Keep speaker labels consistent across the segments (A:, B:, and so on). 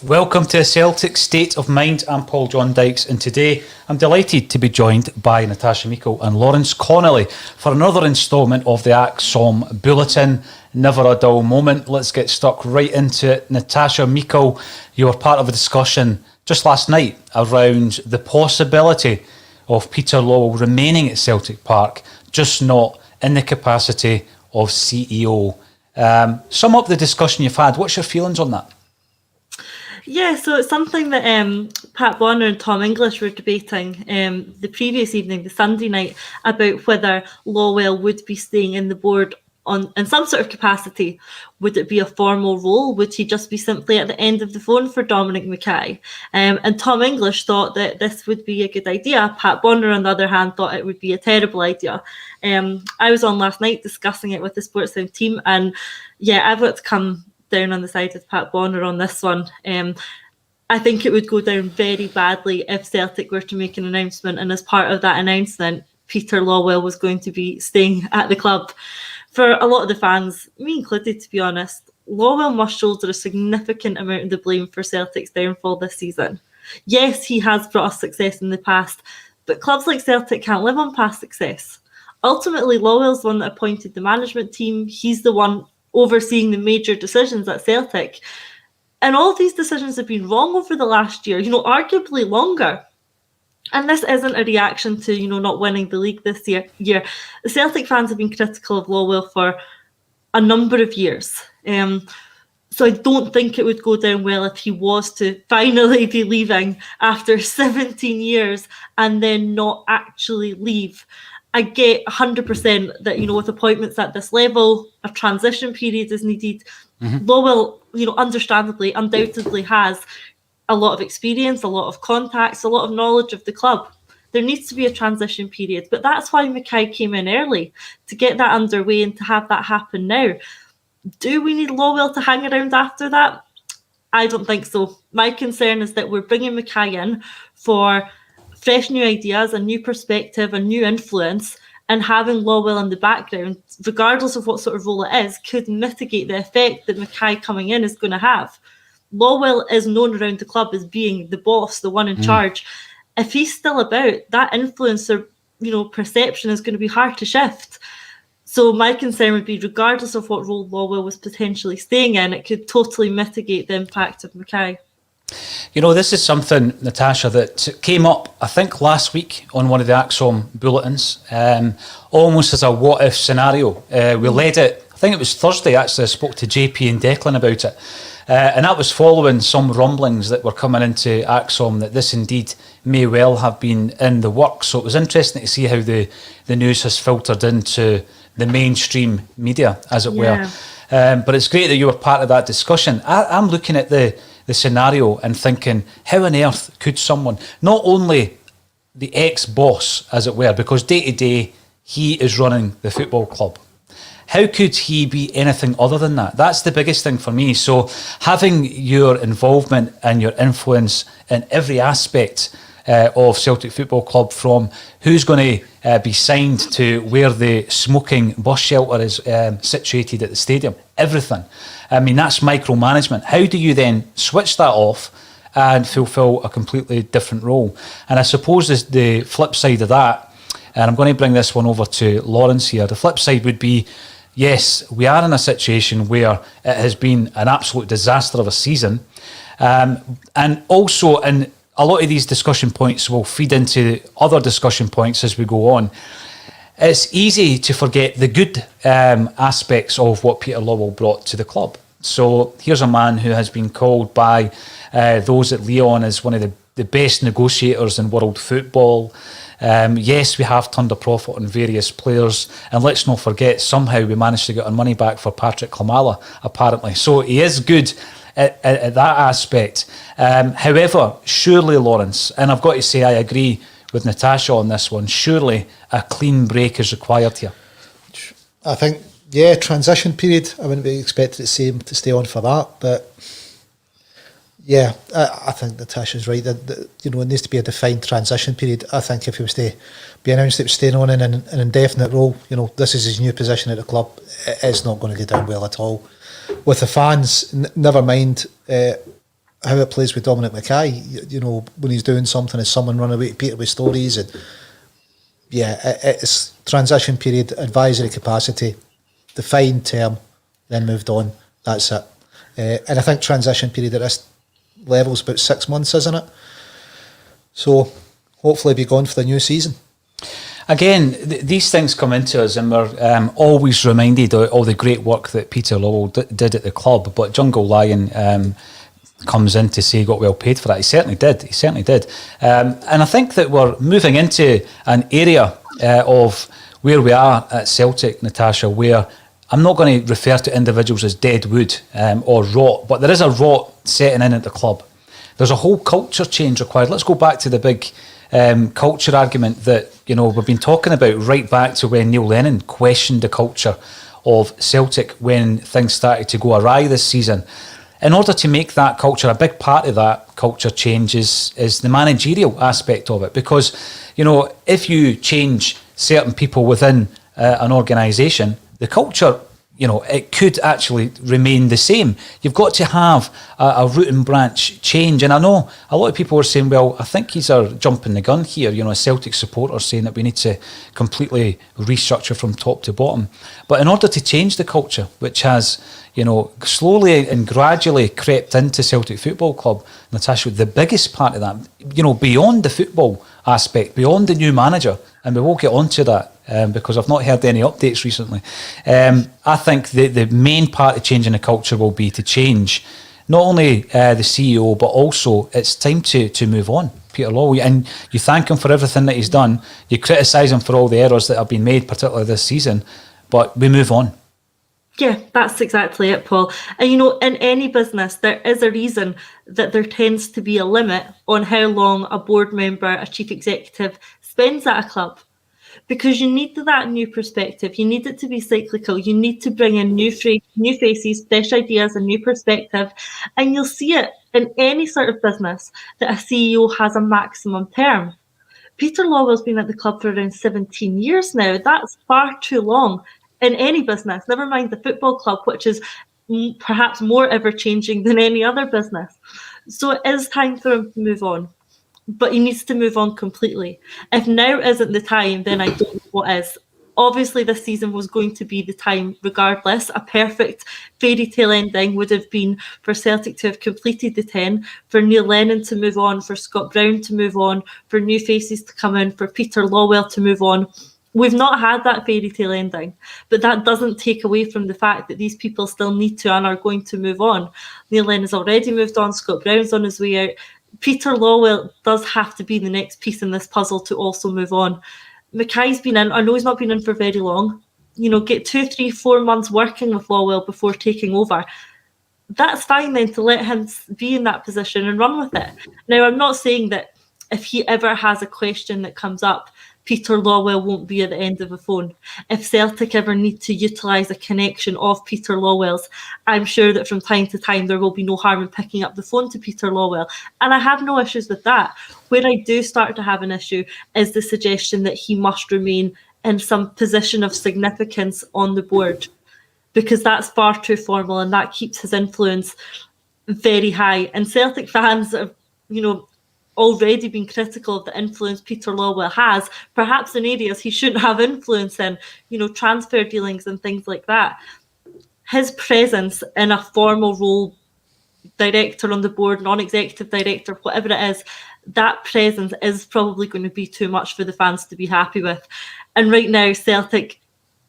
A: Welcome to Celtic State of Mind. I'm Paul John Dykes, and today I'm delighted to be joined by Natasha Meikle and Lawrence Connolly for another instalment of the ACSOM Bulletin. Never a dull moment. Let's get stuck right into it. Natasha Meikle, you were part of a discussion just last night around the possibility of Peter Lawwell remaining at Celtic Park, just not in the capacity of CEO. Sum up the discussion you've had. What's your feelings on that?
B: Yeah, so it's something that Pat Bonner and Tom English were debating the previous evening, the Sunday night, about whether Lawwell would be staying in the board in some sort of capacity. Would it be a formal role? Would he just be simply at the end of the phone for Dominic Mackay? And Tom English thought that this would be a good idea. Pat Bonner, on the other hand, thought it would be a terrible idea. I was on last night discussing it with the Sportsound team, and yeah, I've got to come down on the side of Pat Bonner on this one. I think it would go down very badly if Celtic were to make an announcement, and as part of that announcement, Peter Lawwell was going to be staying at the club. For a lot of the fans, me included, to be honest, Lawwell must shoulder a significant amount of the blame for Celtic's downfall this season. Yes, he has brought us success in the past, but clubs like Celtic can't live on past success. Ultimately, Lawwell's the one that appointed the management team. He's the one overseeing the major decisions at Celtic. And all of these decisions have been wrong over the last year, arguably longer. And this isn't a reaction to, not winning the league this year. The Celtic fans have been critical of Lawwell for a number of years. So I don't think it would go down well if he was to finally be leaving after 17 years and then not actually leave. I get 100% that, with appointments at this level, a transition period is needed. Mm-hmm. Lawwell, understandably, undoubtedly has a lot of experience, a lot of contacts, a lot of knowledge of the club. There needs to be a transition period, but that's why Mackay came in early, to get that underway and to have that happen now. Do we need Lawwell to hang around after that? I don't think so. My concern is that we're bringing Mackay in for fresh new ideas, a new perspective, a new influence, and having Lawwell in the background, regardless of what sort of role it is, could mitigate the effect that Mackay coming in is going to have. Lawwell is known around the club as being the boss, the one in charge. If he's still about, that influence or perception is going to be hard to shift. So my concern would be, regardless of what role Lawwell was potentially staying in, it could totally mitigate the impact of Mackay.
A: This is something, Natasha, that came up, I think, last week on one of the ACSOM bulletins, almost as a what-if scenario. We led it, I think it was Thursday, actually. I spoke to JP and Declan about it. And that was following some rumblings that were coming into ACSOM that this indeed may well have been in the works. So it was interesting to see how the news has filtered into the mainstream media, as it were. But it's great that you were part of that discussion. I'm looking at the scenario and thinking, how on earth could someone, not only the ex-boss, as it were, because day to day he is running the football club, how could he be anything other than that? That's the biggest thing for me. So having your involvement and your influence in every aspect of Celtic Football Club, from who's going to be signed to where the smoking bus shelter is situated at the stadium, everything. I mean, that's micromanagement. How do you then switch that off and fulfil a completely different role? And I suppose the flip side of that, and I'm going to bring this one over to Lawrence here, the flip side would be, yes, we are in a situation where it has been an absolute disaster of a season. And also, in a lot of these discussion points will feed into other discussion points as we go on. It's easy to forget the good aspects of what Peter Lawwell brought to the club. So here's a man who has been called by those at Lyon as one of the best negotiators in world football. Yes, we have turned a profit on various players, and let's not forget, somehow we managed to get our money back for Patrick Klimala, apparently. So he is good at that aspect. However, surely, Lawrence, and I've got to say I agree with Natasha on this one, surely a clean break is required here.
C: I think, transition period, I wouldn't be expected to stay on for that, but yeah, I think Natasha's right. That it needs to be a defined transition period. I think if he was to be announced that he was staying on in an indefinite role, this is his new position at the club, it is not going to go down well at all. With the fans, never mind how it plays with Dominic Mackay. You know, when he's doing something, is someone run away to Peter with stories? And it's transition period, advisory capacity, defined term, then moved on. That's it. And I think transition period at this level is about 6 months, isn't it? So hopefully be gone for the new season.
A: Again, these things come into us, and we're always reminded of all the great work that Peter Lawwell did at the club. But Jungle Lion comes in to say he got well paid for that. He certainly did. And I think that we're moving into an area of where we are at Celtic, Natasha, where I'm not going to refer to individuals as dead wood or rot, but there is a rot setting in at the club. There's a whole culture change required. Let's go back to the big culture argument that we've been talking about right back to when Neil Lennon questioned the culture of Celtic when things started to go awry this season. In order to make that culture, a big part of that culture change is the managerial aspect of it. Because, if you change certain people within an organisation, the culture, it could actually remain the same. You've got to have a root and branch change. And I know a lot of people are saying, well, I think he's jumping the gun here. A Celtic supporter saying that we need to completely restructure from top to bottom. But in order to change the culture, which has, slowly and gradually crept into Celtic Football Club, Natasha, the biggest part of that, beyond the football aspect, beyond the new manager, and we will get onto that because I've not heard any updates recently. I think the main part of changing the culture will be to change not only the CEO, but also it's time to move on. Peter Lawwell, and you thank him for everything that he's done. You criticise him for all the errors that have been made, particularly this season, but we move on.
B: Yeah, that's exactly it, Paul. And in any business, there is a reason that there tends to be a limit on how long a board member, a chief executive, spends at a club. Because you need that new perspective. You need it to be cyclical. You need to bring in new faces, fresh ideas, and new perspective. And you'll see it in any sort of business that a CEO has a maximum term. Peter Lawwell's been at the club for around 17 years now. That's far too long in any business, never mind the football club, which is perhaps more ever-changing than any other business. So it is time for him to move on. But he needs to move on completely. If now isn't the time, then I don't know what is. Obviously, this season was going to be the time regardless. A perfect fairy tale ending would have been for Celtic to have completed the 10, for Neil Lennon to move on, for Scott Brown to move on, for new faces to come in, for Peter Lawwell to move on. We've not had that fairy tale ending, but that doesn't take away from the fact that these people still need to and are going to move on. Neil Lennon's already moved on, Scott Brown's on his way out. Peter Lawwell does have to be the next piece in this puzzle to also move on. Mackay's been in, I know he's not been in for very long. Get 2, 3, 4 months working with Lawwell before taking over. That's fine then to let him be in that position and run with it. Now, I'm not saying that if he ever has a question that comes up, Peter Lawwell won't be at the end of a phone. If Celtic ever need to utilise a connection of Peter Lawwell's, I'm sure that from time to time there will be no harm in picking up the phone to Peter Lawwell. And I have no issues with that. Where I do start to have an issue is the suggestion that he must remain in some position of significance on the board, because that's far too formal and that keeps his influence very high. And Celtic fans have, already been critical of the influence Peter Lawwell has, perhaps in areas he shouldn't have influence in, transfer dealings and things like that. His presence in a formal role, director on the board, non-executive director, whatever it is, that presence is probably going to be too much for the fans to be happy with. And right now, Celtic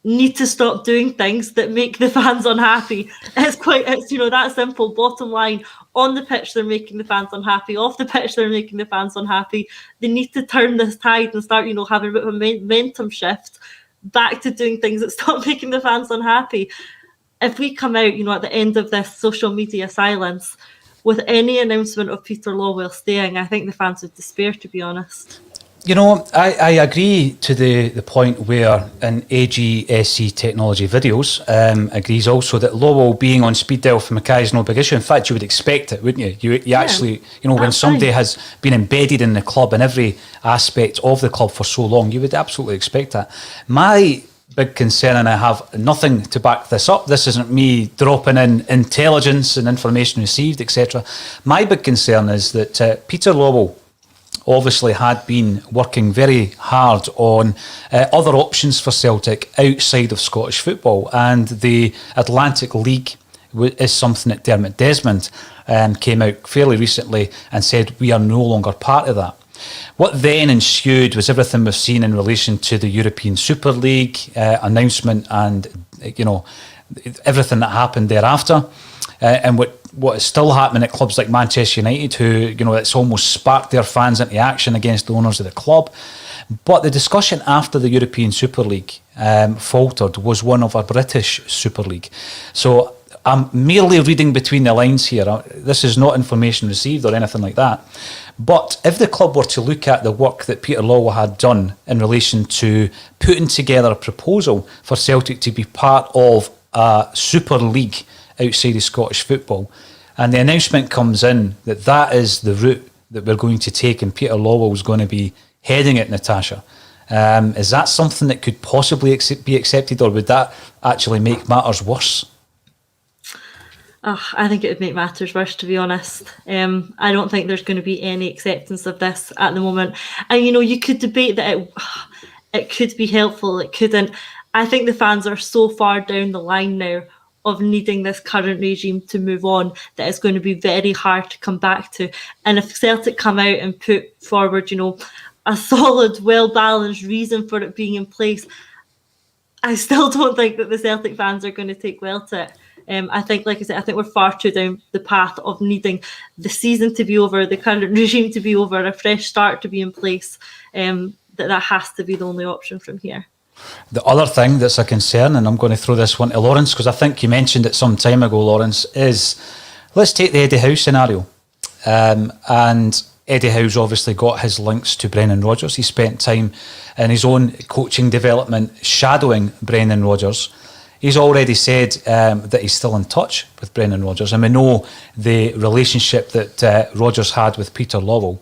B: need to stop doing things that make the fans unhappy. It's that simple. Bottom line, on the pitch they're making the fans unhappy, off the pitch they're making the fans unhappy. They need to turn this tide and start having a bit of a momentum shift back to doing things that stop making the fans unhappy. If we come out at the end of this social media silence with any announcement of Peter Lawwell staying, I think the fans would despair, to be honest.
A: I agree to the point where in AGSC Technology Videos agrees also that Lawwell being on speed dial for Mackay is no big issue. In fact, you would expect it, wouldn't you? You actually, when somebody has been embedded in the club in every aspect of the club for so long, you would absolutely expect that. My big concern, and I have nothing to back this up. This isn't me dropping in intelligence and information received, etc. My big concern is that Peter Lawwell obviously had been working very hard on other options for Celtic outside of Scottish football, and the Atlantic League is something that Dermot Desmond came out fairly recently and said we are no longer part of that. What then ensued was everything we've seen in relation to the European Super League announcement, and everything that happened thereafter, and what is still happening at clubs like Manchester United, who it's almost sparked their fans into action against the owners of the club. But the discussion after the European Super League faltered was one of a British Super League. So I'm merely reading between the lines here. This is not information received or anything like that. But if the club were to look at the work that Peter Lawwell had done in relation to putting together a proposal for Celtic to be part of a Super League outside of Scottish football, and the announcement comes in that that is the route that we're going to take and Peter Lawwell is going to be heading it, Natasha, is that something that could possibly be accepted, or would that actually make matters worse?
B: I think it would make matters worse, to be honest. I don't think there's going to be any acceptance of this at the moment. And, you could debate that it could be helpful, it couldn't. I think the fans are so far down the line now of needing this current regime to move on that it's going to be very hard to come back to. And if Celtic come out and put forward, a solid, well-balanced reason for it being in place, I still don't think that the Celtic fans are going to take well to it. I think, like I said, I think we're far too down the path of needing the season to be over, the current regime to be over, a fresh start to be in place. That has to be the only option from here.
A: The other thing that's a concern, and I'm going to throw this one to Lawrence, because I think you mentioned it some time ago, Lawrence, is let's take the Eddie Howe scenario. And Eddie Howe's obviously got his links to Brendan Rodgers. He spent time in his own coaching development shadowing Brendan Rodgers. He's already said that he's still in touch with Brendan Rodgers, and we know the relationship that Rodgers had with Peter Lawwell.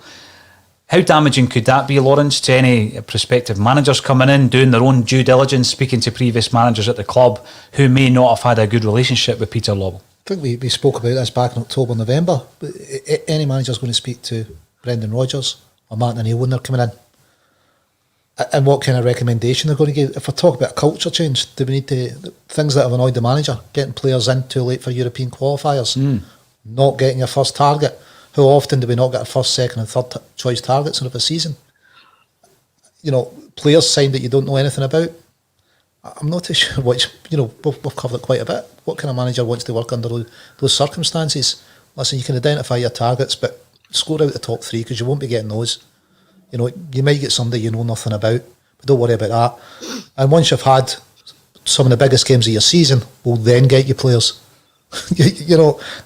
A: How damaging could that be, Lawrence, to any prospective managers coming in, doing their own due diligence, speaking to previous managers at the club who may not have had a good relationship with Peter Lawwell?
C: I think we spoke about this back in October, November. Any manager's going to speak to Brendan Rodgers or Martin O'Neill when they're coming in, and what kind of recommendation they're going to give. If we talk about a culture change, do we need to, things that have annoyed the manager, getting players in too late for European qualifiers, not getting your first target. How often do we not get our first, second and third choice targets in a season? Players signed that you don't know anything about. I'm not too sure which, we've covered it quite a bit. What kind of manager wants to work under those circumstances? Listen, you can identify your targets, but score out the top three, because you won't be getting those. You might get somebody you know nothing about, but don't worry about that. And once you've had some of the biggest games of your season, we'll then get you players.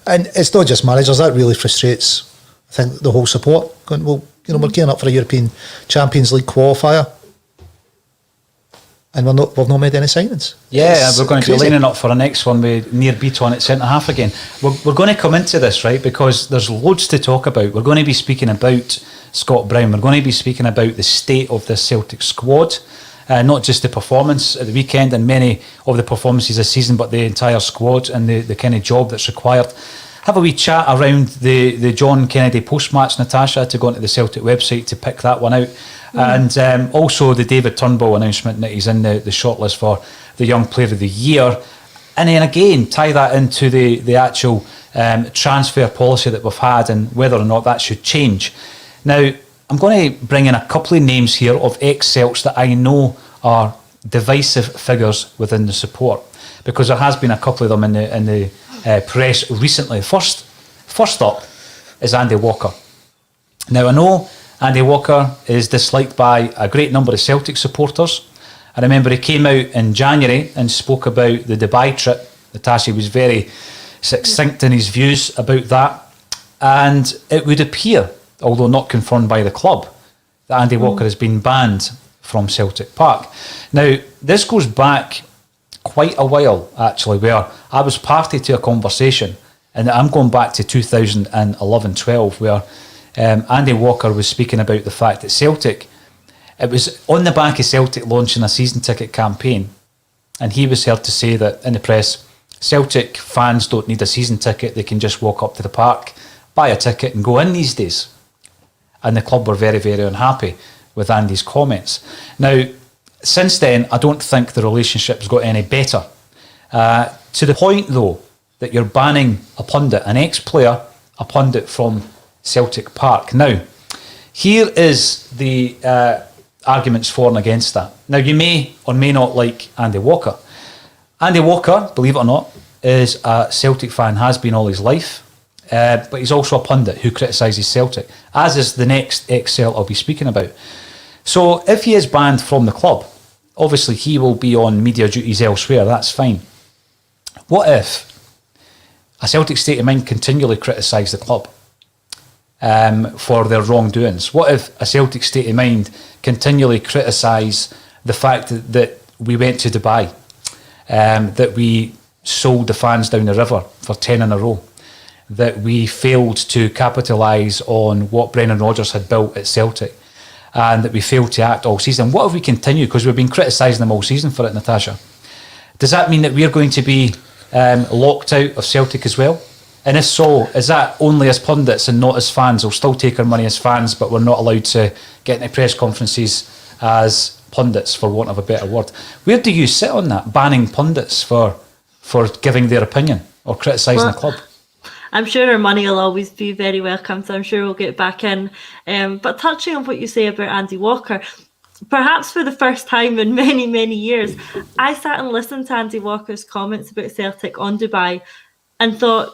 C: And it's not just managers. That really frustrates, I think, the whole support. Going, well, we're gearing up for a European Champions League qualifier, and we've not made any signings.
A: Yeah, we're going to be lining up for the next one with Near Beaton at centre half again. We're going to come into this, right, because there's loads to talk about. We're going to be speaking about Scott Brown. We're going to be speaking about the state of the Celtic squad. Not just the performance at the weekend and many of the performances this season, but the entire squad and the kind of job that's required. Have a wee chat around the John Kennedy post-match, Natasha, to go onto the Celtic website to pick that one out. And also the David Turnbull announcement that he's in the shortlist for the Young Player of the Year. And then again, tie that into the actual transfer policy that we've had and whether or not that should change. Now, I'm going to bring in a couple of names here of ex-Celts that I know are divisive figures within the support, because there has been a couple of them in the press recently. First up is Andy Walker. Now, I know Andy Walker is disliked by a great number of Celtic supporters. I remember he came out in January and spoke about the Dubai trip. Natasha was very succinct in his views about that, and it would appear, although not confirmed by the club, that Andy Walker has been banned from Celtic Park. Now, this goes back quite a while, actually, where I was party to a conversation, and I'm going back to 2011-12, where Andy Walker was speaking about the fact that Celtic, it was on the back of Celtic launching a season ticket campaign, and he was heard to say that in the press, Celtic fans don't need a season ticket, they can just walk up to the park, buy a ticket and go in these days. And the club were very, very unhappy with Andy's comments. Now, since then, I don't think the relationship's got any better. To the point, though, that you're banning a pundit, an ex-player, a pundit from Celtic Park. Now, here is the arguments for and against that. Now, you may or may not like Andy Walker. Andy Walker, believe it or not, is a Celtic fan, has been all his life. But he's also a pundit who criticises Celtic, as is the next ex-Celt I'll be speaking about. So if he is banned from the club, obviously he will be on media duties elsewhere, that's fine. What if a Celtic state of mind continually criticise the club for their wrongdoings? What if a Celtic state of mind continually criticise the fact that we went to Dubai, that we sold the fans down the river for 10 in a row, that we failed to capitalise on what Brendan Rodgers had built at Celtic, and that we failed to act all season? What if we continue, because we've been criticising them all season for it, Natasha? Does that mean that we're going to be locked out of Celtic as well? And if so, is that only as pundits and not as fans? We'll still take our money as fans, but we're not allowed to get into press conferences as pundits, for want of a better word. Where do you sit on that, banning pundits for giving their opinion or criticising the club?
B: I'm sure our money will always be very welcome, so I'm sure we'll get back in. But touching on what you say about Andy Walker, perhaps for the first time in many, many years, I sat and listened to Andy Walker's comments about Celtic on Dubai and thought,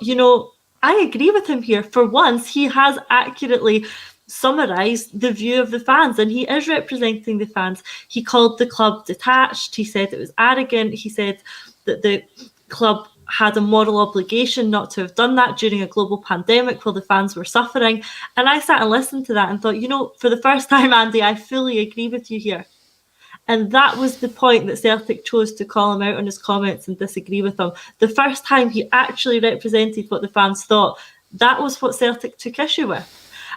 B: I agree with him here. For once, he has accurately summarised the view of the fans, and he is representing the fans. He called the club detached. He said it was arrogant. He said that the club had a moral obligation not to have done that during a global pandemic while the fans were suffering. And I sat and listened to that and thought, for the first time, Andy, I fully agree with you here. And that was the point that Celtic chose to call him out on his comments and disagree with him. The first time he actually represented what the fans thought, that was what Celtic took issue with.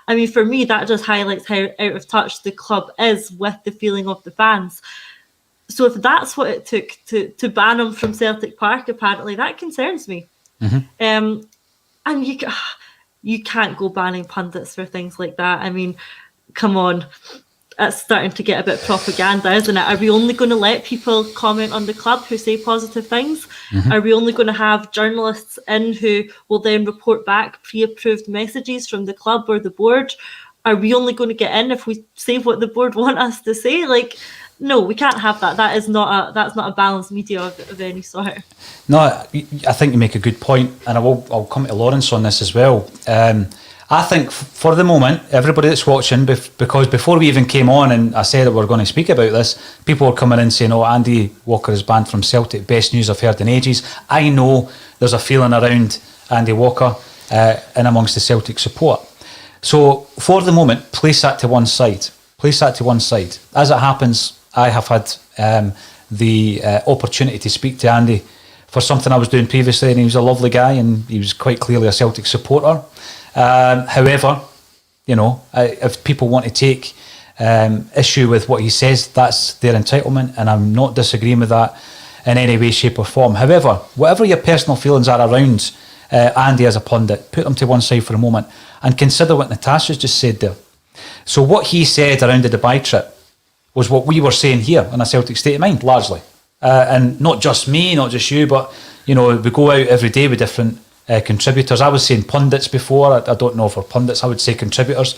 B: I mean, for me, that just highlights how out of touch the club is with the feeling of the fans. So if that's what it took to ban him from Celtic Park, apparently, that concerns me. Mm-hmm. And you can't go banning pundits for things like that. I mean, come on. It's starting to get a bit propaganda, isn't it? Are we only going to let people comment on the club who say positive things? Mm-hmm. Are we only going to have journalists in who will then report back pre-approved messages from the club or the board? Are we only going to get in if we say what the board want us to say? No, we can't have that. That's not a balanced media of any sort.
A: No, I think you make a good point, and I'll come to Lawrence on this as well. I think for the moment, everybody that's watching, because before we even came on and I said that we're going to speak about this, people were coming in saying, Andy Walker is banned from Celtic, best news I've heard in ages. I know there's a feeling around Andy Walker and amongst the Celtic support. So for the moment, place that to one side. As it happens, I have had the opportunity to speak to Andy for something I was doing previously, and he was a lovely guy and he was quite clearly a Celtic supporter. However, if people want to take issue with what he says, that's their entitlement, and I'm not disagreeing with that in any way, shape or form. However, whatever your personal feelings are around Andy as a pundit, put them to one side for a moment and consider what Natasha's just said there. So what he said around the Dubai trip was what we were saying here on A Celtic State of Mind, largely. And not just me, not just you, but, we go out every day with different contributors. I was saying pundits before. I don't know if we're pundits. I would say contributors.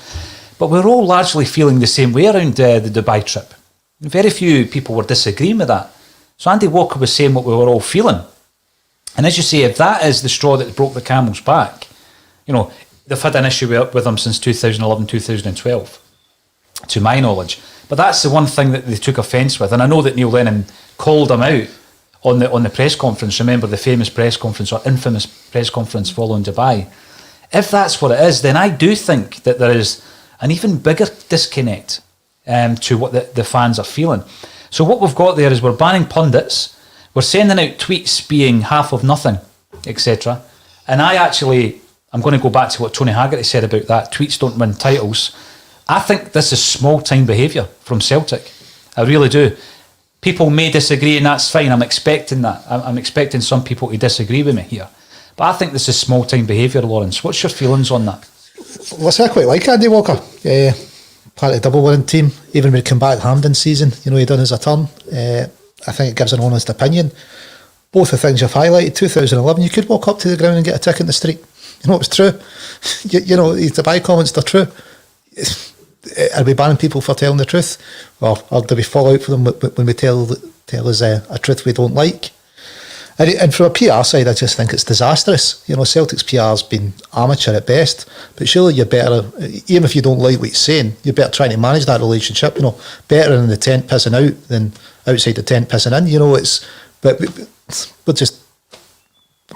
A: But we're all largely feeling the same way around the Dubai trip. Very few people were disagreeing with that. So Andy Walker was saying what we were all feeling. And as you say, if that is the straw that broke the camel's back, they've had an issue with him since 2011, 2012, to my knowledge. But that's the one thing that they took offence with. And I know that Neil Lennon called him out on the press conference. Remember the famous press conference or infamous press conference following Dubai. If that's what it is, then I do think that there is an even bigger disconnect to what the fans are feeling. So what we've got there is we're banning pundits, we're sending out tweets being half of nothing, etc. And I'm going to go back to what Tony Haggerty said about that. Tweets don't win titles. I think this is small-time behaviour from Celtic. I really do. people may disagree, and that's fine. I'm expecting that. I'm expecting some people to disagree with me here. But I think this is small-time behaviour, Lawrence. What's your feelings on that?
C: Listen, I quite like Andy Walker. Part of the double winning team. Even when he came back Hampden season, he done his turn. I think it gives an honest opinion. Both the things you've highlighted, 2011, you could walk up to the ground and get a tick in the street. It was true. The by comments, they're true. Are we banning people for telling the truth? Or do we fall out for them when we tell us a truth we don't like? And from a PR side, I just think it's disastrous. Celtic's PR has been amateur at best, but surely you're better, even if you don't like what he's saying, you're better trying to manage that relationship. Better in the tent pissing out than outside the tent pissing in. But we're just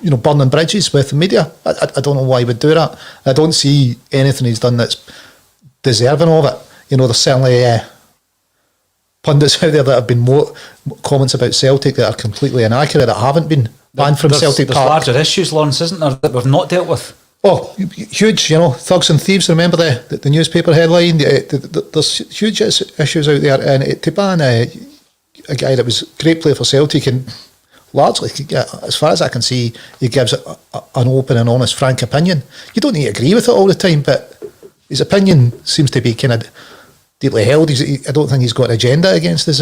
C: burning bridges with the media. I don't know why he would do that. I don't see anything he's done that's deserving of it. There's certainly pundits out there that have been more comments about Celtic that are completely inaccurate, that haven't been banned from Celtic Park.
A: There's larger issues, Lawrence, isn't there, that we've not dealt with?
C: Oh, huge, thugs and thieves. Remember the newspaper headline? There's huge issues out there, and to ban a guy that was a great player for Celtic, and largely, as far as I can see, he gives an open and honest, frank opinion. You don't need to agree with it all the time, but his opinion seems to be kind of deeply held. I don't think he's got an agenda against us.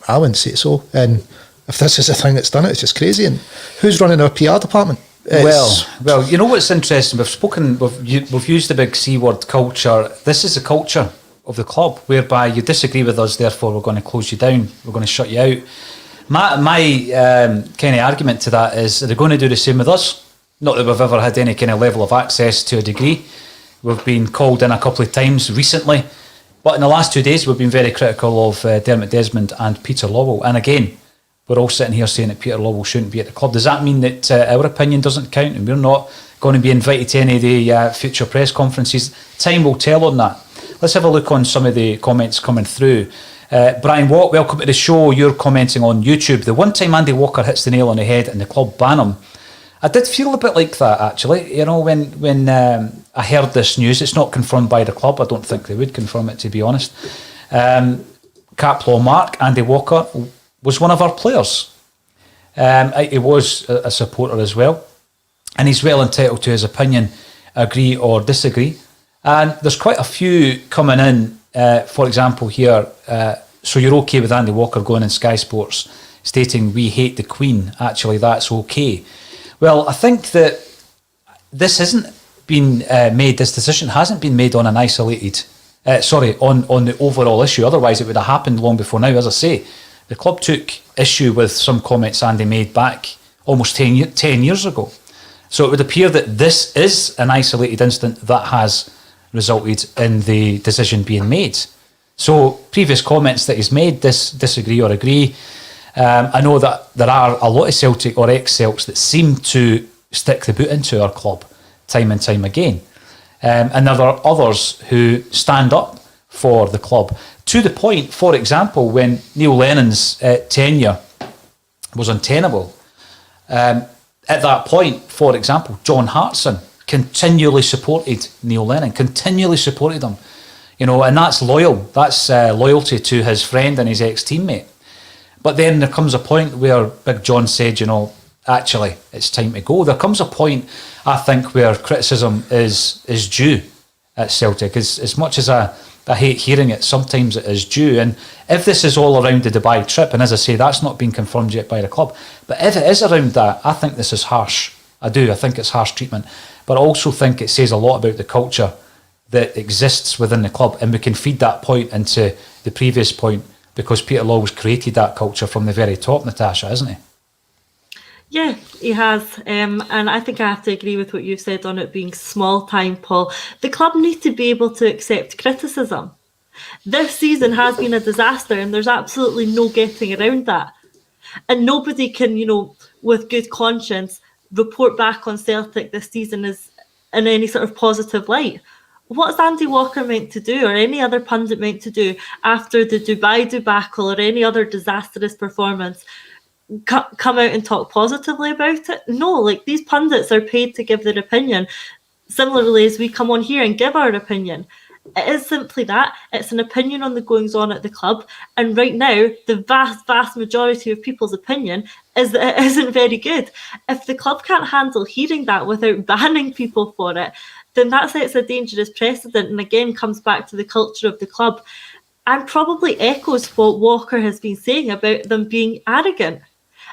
C: I wouldn't say so. And if this is the thing that's done it, it's just crazy. And who's running our PR department?
A: Well, what's interesting? We've used the big C word, culture. This is the culture of the club, whereby you disagree with us, therefore we're going to close you down, we're going to shut you out. My kind of argument to that is, are they going to do the same with us? Not that we've ever had any kind of level of access to a degree. We've been called in a couple of times recently, but in the last 2 days we've been very critical of Dermot Desmond and Peter Lawwell. And again, we're all sitting here saying that Peter Lawwell shouldn't be at the club. Does that mean that our opinion doesn't count and we're not going to be invited to any of the future press conferences? Time will tell on that. Let's have a look on some of the comments coming through. Brian Watt, welcome to the show. You're commenting on YouTube. The one time Andy Walker hits the nail on the head and the club ban him. I did feel a bit like that, actually. When I heard this news, it's not confirmed by the club. I don't think they would confirm it, to be honest. Caplaw Mark, Andy Walker, was one of our players. He was a supporter as well. And he's well entitled to his opinion, agree or disagree. And there's quite a few coming in, for example, here. So you're okay with Andy Walker going in Sky Sports stating we hate the Queen. Actually, that's okay. Well, I think that this hasn't been made, this decision hasn't been made on an isolated, on the overall issue. Otherwise, it would have happened long before now. As I say, the club took issue with some comments Andy made back almost 10 years ago. So it would appear that this is an isolated incident that has resulted in the decision being made. So previous comments that he's made, disagree or agree. I know that there are a lot of Celtic or ex-Celts that seem to stick the boot into our club time and time again. And there are others who stand up for the club. To the point, for example, when Neil Lennon's tenure was untenable, at that point, for example, John Hartson continually supported Neil Lennon, continually supported him. And that's loyal. That's loyalty to his friend and his ex-teammate. But then there comes a point where Big John said, actually, it's time to go. There comes a point, I think, where criticism is due at Celtic. As much as I hate hearing it, sometimes it is due. And if this is all around the Dubai trip, and as I say, that's not been confirmed yet by the club, but if it is around that, I think this is harsh. I do. I think it's harsh treatment. But I also think it says a lot about the culture that exists within the club. And we can feed that point into the previous point, because Peter Lawwell's created that culture from the very top, Natasha, isn't he?
B: Yeah, he has. And I think I have to agree with what you said on it being small time, Paul. The club need to be able to accept criticism. This season has been a disaster and there's absolutely no getting around that. And nobody can, with good conscience, report back on Celtic this season as in any sort of positive light. What's Andy Walker meant to do, or any other pundit meant to do, after the Dubai debacle or any other disastrous performance? Come out and talk positively about it? No, these pundits are paid to give their opinion, similarly as we come on here and give our opinion. It is simply that. It's an opinion on the goings-on at the club. And right now, the vast majority of people's opinion is that it isn't very good. If the club can't handle hearing that without banning people for it, then that sets a dangerous precedent and again comes back to the culture of the club and probably echoes what Walker has been saying about them being arrogant.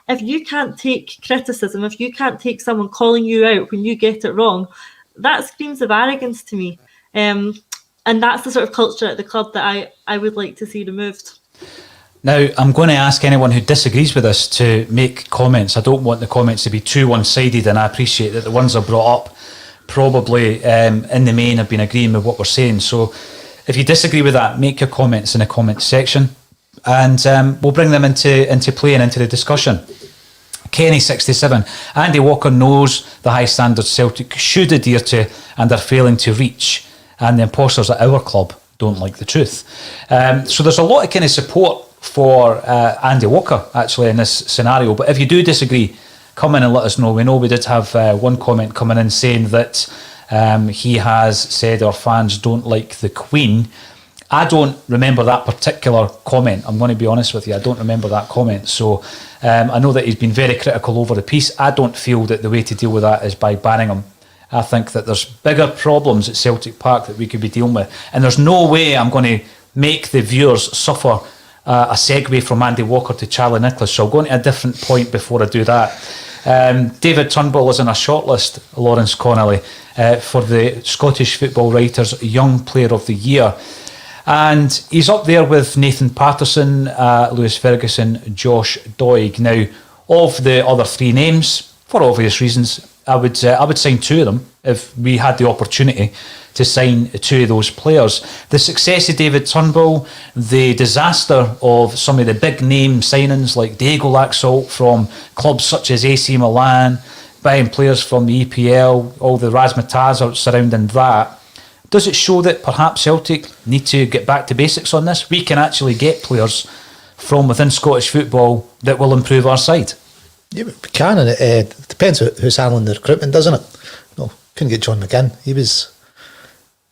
B: If you can't take criticism, if you can't take someone calling you out when you get it wrong, that screams of arrogance to me. And that's the sort of culture at the club that I would like to see removed.
A: Now, I'm going to ask anyone who disagrees with us to make comments. I don't want the comments to be too one-sided, and I appreciate that the ones I've brought up probably in the main have been agreeing with what we're saying. So if you disagree with that, make your comments in the comments section, and we'll bring them into play and into the discussion. Kenny67, Andy Walker knows the high standards Celtic should adhere to and are failing to reach, and the imposters at our club don't like the truth. So there's a lot of kind of support for Andy Walker actually in this scenario, but if you do disagree, come in and let us know. We know we did have one comment coming in saying that he has said our fans don't like the Queen. I don't remember that particular comment. I'm going to be honest with you. I don't remember that comment. So I know that he's been very critical over the piece. I don't feel that the way to deal with that is by banning him. I think that there's bigger problems at Celtic Park that we could be dealing with. And there's no way I'm going to make the viewers suffer a segue from Andy Walker to Charlie Nicholas. So I'll go into a different point before I do that. David Turnbull is in a shortlist, Lawrence Connolly, for the Scottish Football Writers Young Player of the Year. And he's up there with Nathan Patterson, Lewis Ferguson, Josh Doig. Now, of the other three names, for obvious reasons, I would sign two of them if we had the opportunity to sign two of those players. The success of David Turnbull, the disaster of some of the big name signings like Diego Laxalt from clubs such as AC Milan, buying players from the EPL, all the razzmatazz surrounding that. Does it show that perhaps Celtic need to get back to basics on this? We can actually get players from within Scottish football that will improve our side.
C: Yeah, we can, and it depends who's handling the recruitment, doesn't it? No, couldn't get John McGinn. He was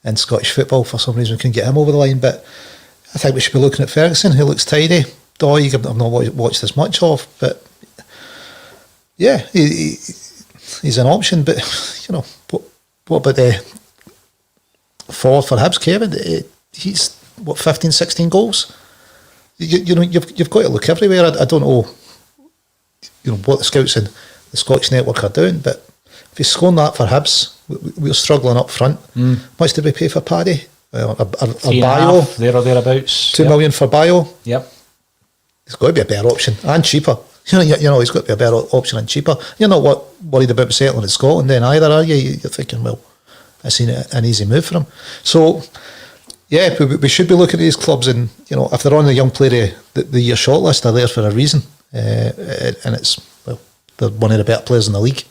C: in Scottish football for some reason. We couldn't get him over the line, but I think we should be looking at Ferguson, who looks tidy. Doig, I've not watched as much of, but yeah, he's an option. But you know, what about the forward for Hibs, Kevin? He's 15, 16 goals. You know, you've got to look everywhere. I don't know, what the scouts in the Scottish network are doing, but if he's scoring that for Hibs, we're struggling up front. Much did we pay for Paddy? Or Bio?
A: There or thereabouts.
C: 2 million for Bio.
A: Yep.
C: There's got to be a better option and cheaper. You know, he's got to be a better option and cheaper. You're not worried about settling in Scotland then either, are you? You're thinking, well, I seen an easy move for him. So, yeah, we should be looking at these clubs, and if they're on the young player the year shortlist, they're there for a reason, and they're one of the better players in the league.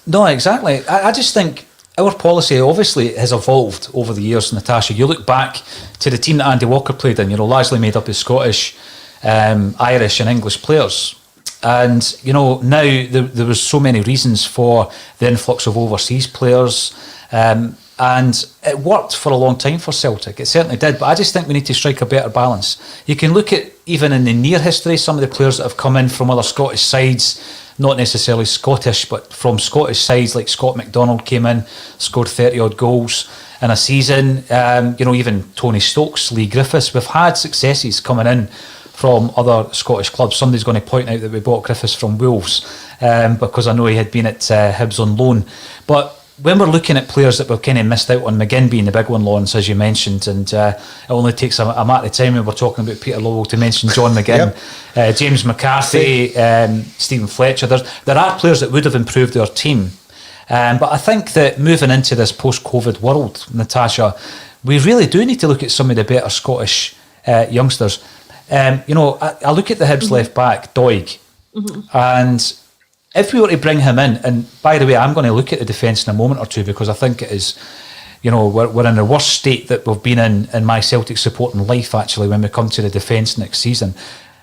A: No, exactly. I just think our policy obviously has evolved over the years, Natasha. You look back to the team that Andy Walker played in, largely made up of Scottish, Irish and English players. And, now there was so many reasons for the influx of overseas players. And it worked for a long time for Celtic. It certainly did. But I just think we need to strike a better balance. You can look at, even in the near history, some of the players that have come in from other Scottish sides, not necessarily Scottish, but from Scottish sides, like Scott McDonald came in, scored 30-odd goals in a season. Even Tony Stokes, Lee Griffiths. We've had successes coming in from other Scottish clubs. Somebody's going to point out that we bought Griffiths from Wolves because I know he had been at Hibs on loan. But when we're looking at players that we've kind of missed out on, McGinn being the big one, Lawrence, as you mentioned, and it only takes a matter of time when we're talking about Peter Lawwell to mention John McGinn, James McCarthy, Stephen Fletcher. There are players that would have improved their team. But I think that moving into this post-COVID world, Natasha, we really do need to look at some of the better Scottish youngsters. I look at the Hibs left back, Doig, and if we were to bring him in, and by the way, I'm going to look at the defence in a moment or two, because I think it is, we're in the worst state that we've been in my Celtic supporting life, actually, when we come to the defence next season.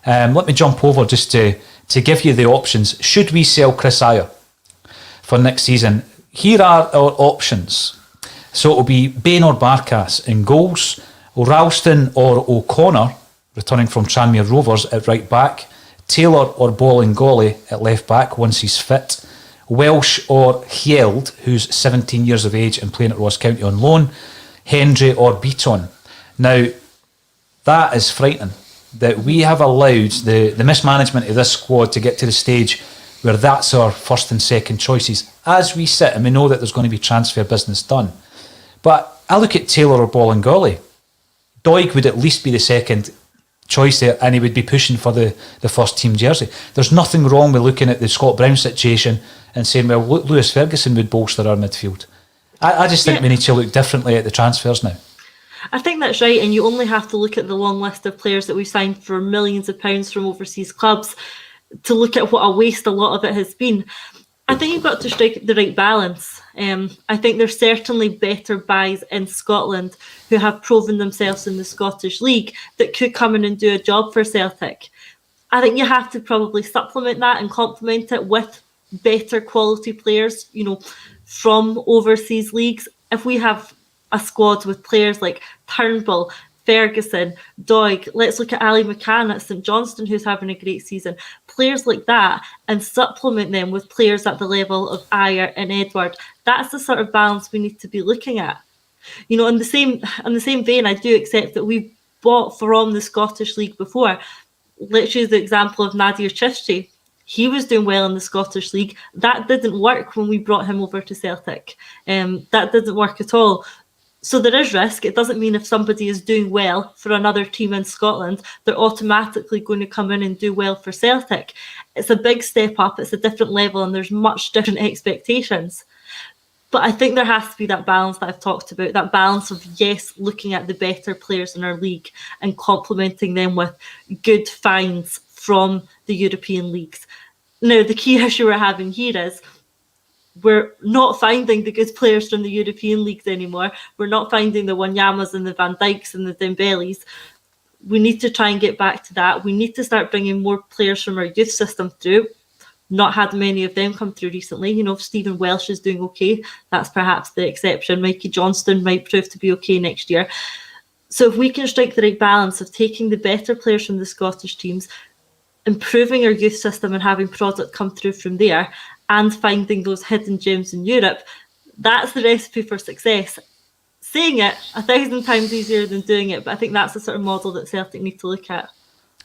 A: Let me jump over just to give you the options. Should we sell Chris Ayer for next season? Here are our options. So it'll be Bain or Barkas in goals, Ralston or O'Connor, returning from Tranmere Rovers, at right back, Taylor or Bolingoli at left back once he's fit, Welsh or Hjeld, who's 17 years of age and playing at Ross County on loan, Hendry or Beaton. Now, that is frightening, that we have allowed the mismanagement of this squad to get to the stage where that's our first and second choices as we sit, and we know that there's going to be transfer business done. But I look at Taylor or Bolingoli. Doig would at least be the second choice there, and he would be pushing for the first team jersey. There's nothing wrong with looking at the Scott Brown situation and saying, well, Lewis Ferguson would bolster our midfield. I just think we need to look differently at the transfers now.
B: I think that's right, and you only have to look at the long list of players that we've signed for millions of pounds from overseas clubs to look at what a waste a lot of it has been. I think you've got to strike the right balance. I think there's certainly better buys in Scotland who have proven themselves in the Scottish League that could come in and do a job for Celtic. I think you have to probably supplement that and complement it with better quality players, from overseas leagues. If we have a squad with players like Turnbull, Ferguson, Doig, let's look at Ali McCann at St Johnstone, who's having a great season. Players like that, and supplement them with players at the level of Ayer and Edward. That's the sort of balance we need to be looking at. In the same vein, I do accept that we've bought from the Scottish League before. Let's use the example of Nadir Chishti. He was doing well in the Scottish League. That didn't work when we brought him over to Celtic. That didn't work at all. So there is risk. It doesn't mean if somebody is doing well for another team in Scotland, they're automatically going to come in and do well for Celtic. It's a big step up. It's a different level, and there's much different expectations. But I think there has to be that balance that I've talked about, that balance of, yes, looking at the better players in our league and complementing them with good finds from the European leagues. Now, the key issue we're having here is we're not finding the good players from the European leagues anymore. We're not finding the Wanyamas and the Van Dijks and the Dembelis. We need to try and get back to that. We need to start bringing more players from our youth system through. Not had many of them come through recently. Stephen Welsh is doing okay. That's perhaps the exception. Mikey Johnston might prove to be okay next year. So if we can strike the right balance of taking the better players from the Scottish teams, improving our youth system and having product come through from there, and finding those hidden gems in Europe, that's the recipe for success. Saying it 1,000 times easier than doing it, but I think that's the sort of model that Celtic need to look at.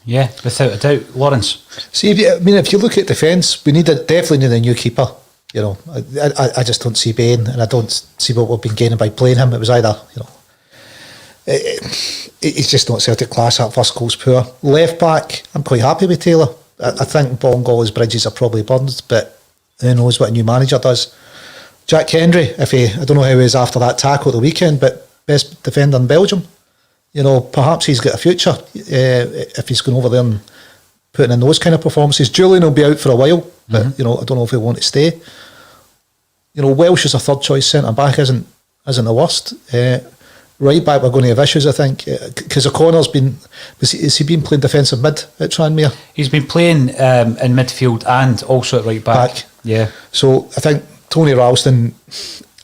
A: Yeah, without a doubt. Lawrence?
C: See, if you look at defence, we definitely need a new keeper. I just don't see Bain, and I don't see what we've been gaining by playing him. It was either, he's just not Celtic class. That first goal's poor. Left back, I'm quite happy with Taylor. I think Bolingoli's bridges are probably burned, but who knows what a new manager does. Jack Hendry, I don't know how he is after that tackle at the weekend, but best defender in Belgium. Perhaps he's got a future if he's going over there and putting in those kind of performances. Julian will be out for a while, but I don't know if he'll want to stay. Welsh is a third choice centre back isn't the worst. Right back, we're going to have issues, I think, because O'Connor's has he been playing defensive mid at Tranmere?
A: He's been playing in midfield and also at right back. Yeah.
C: So I think Tony Ralston.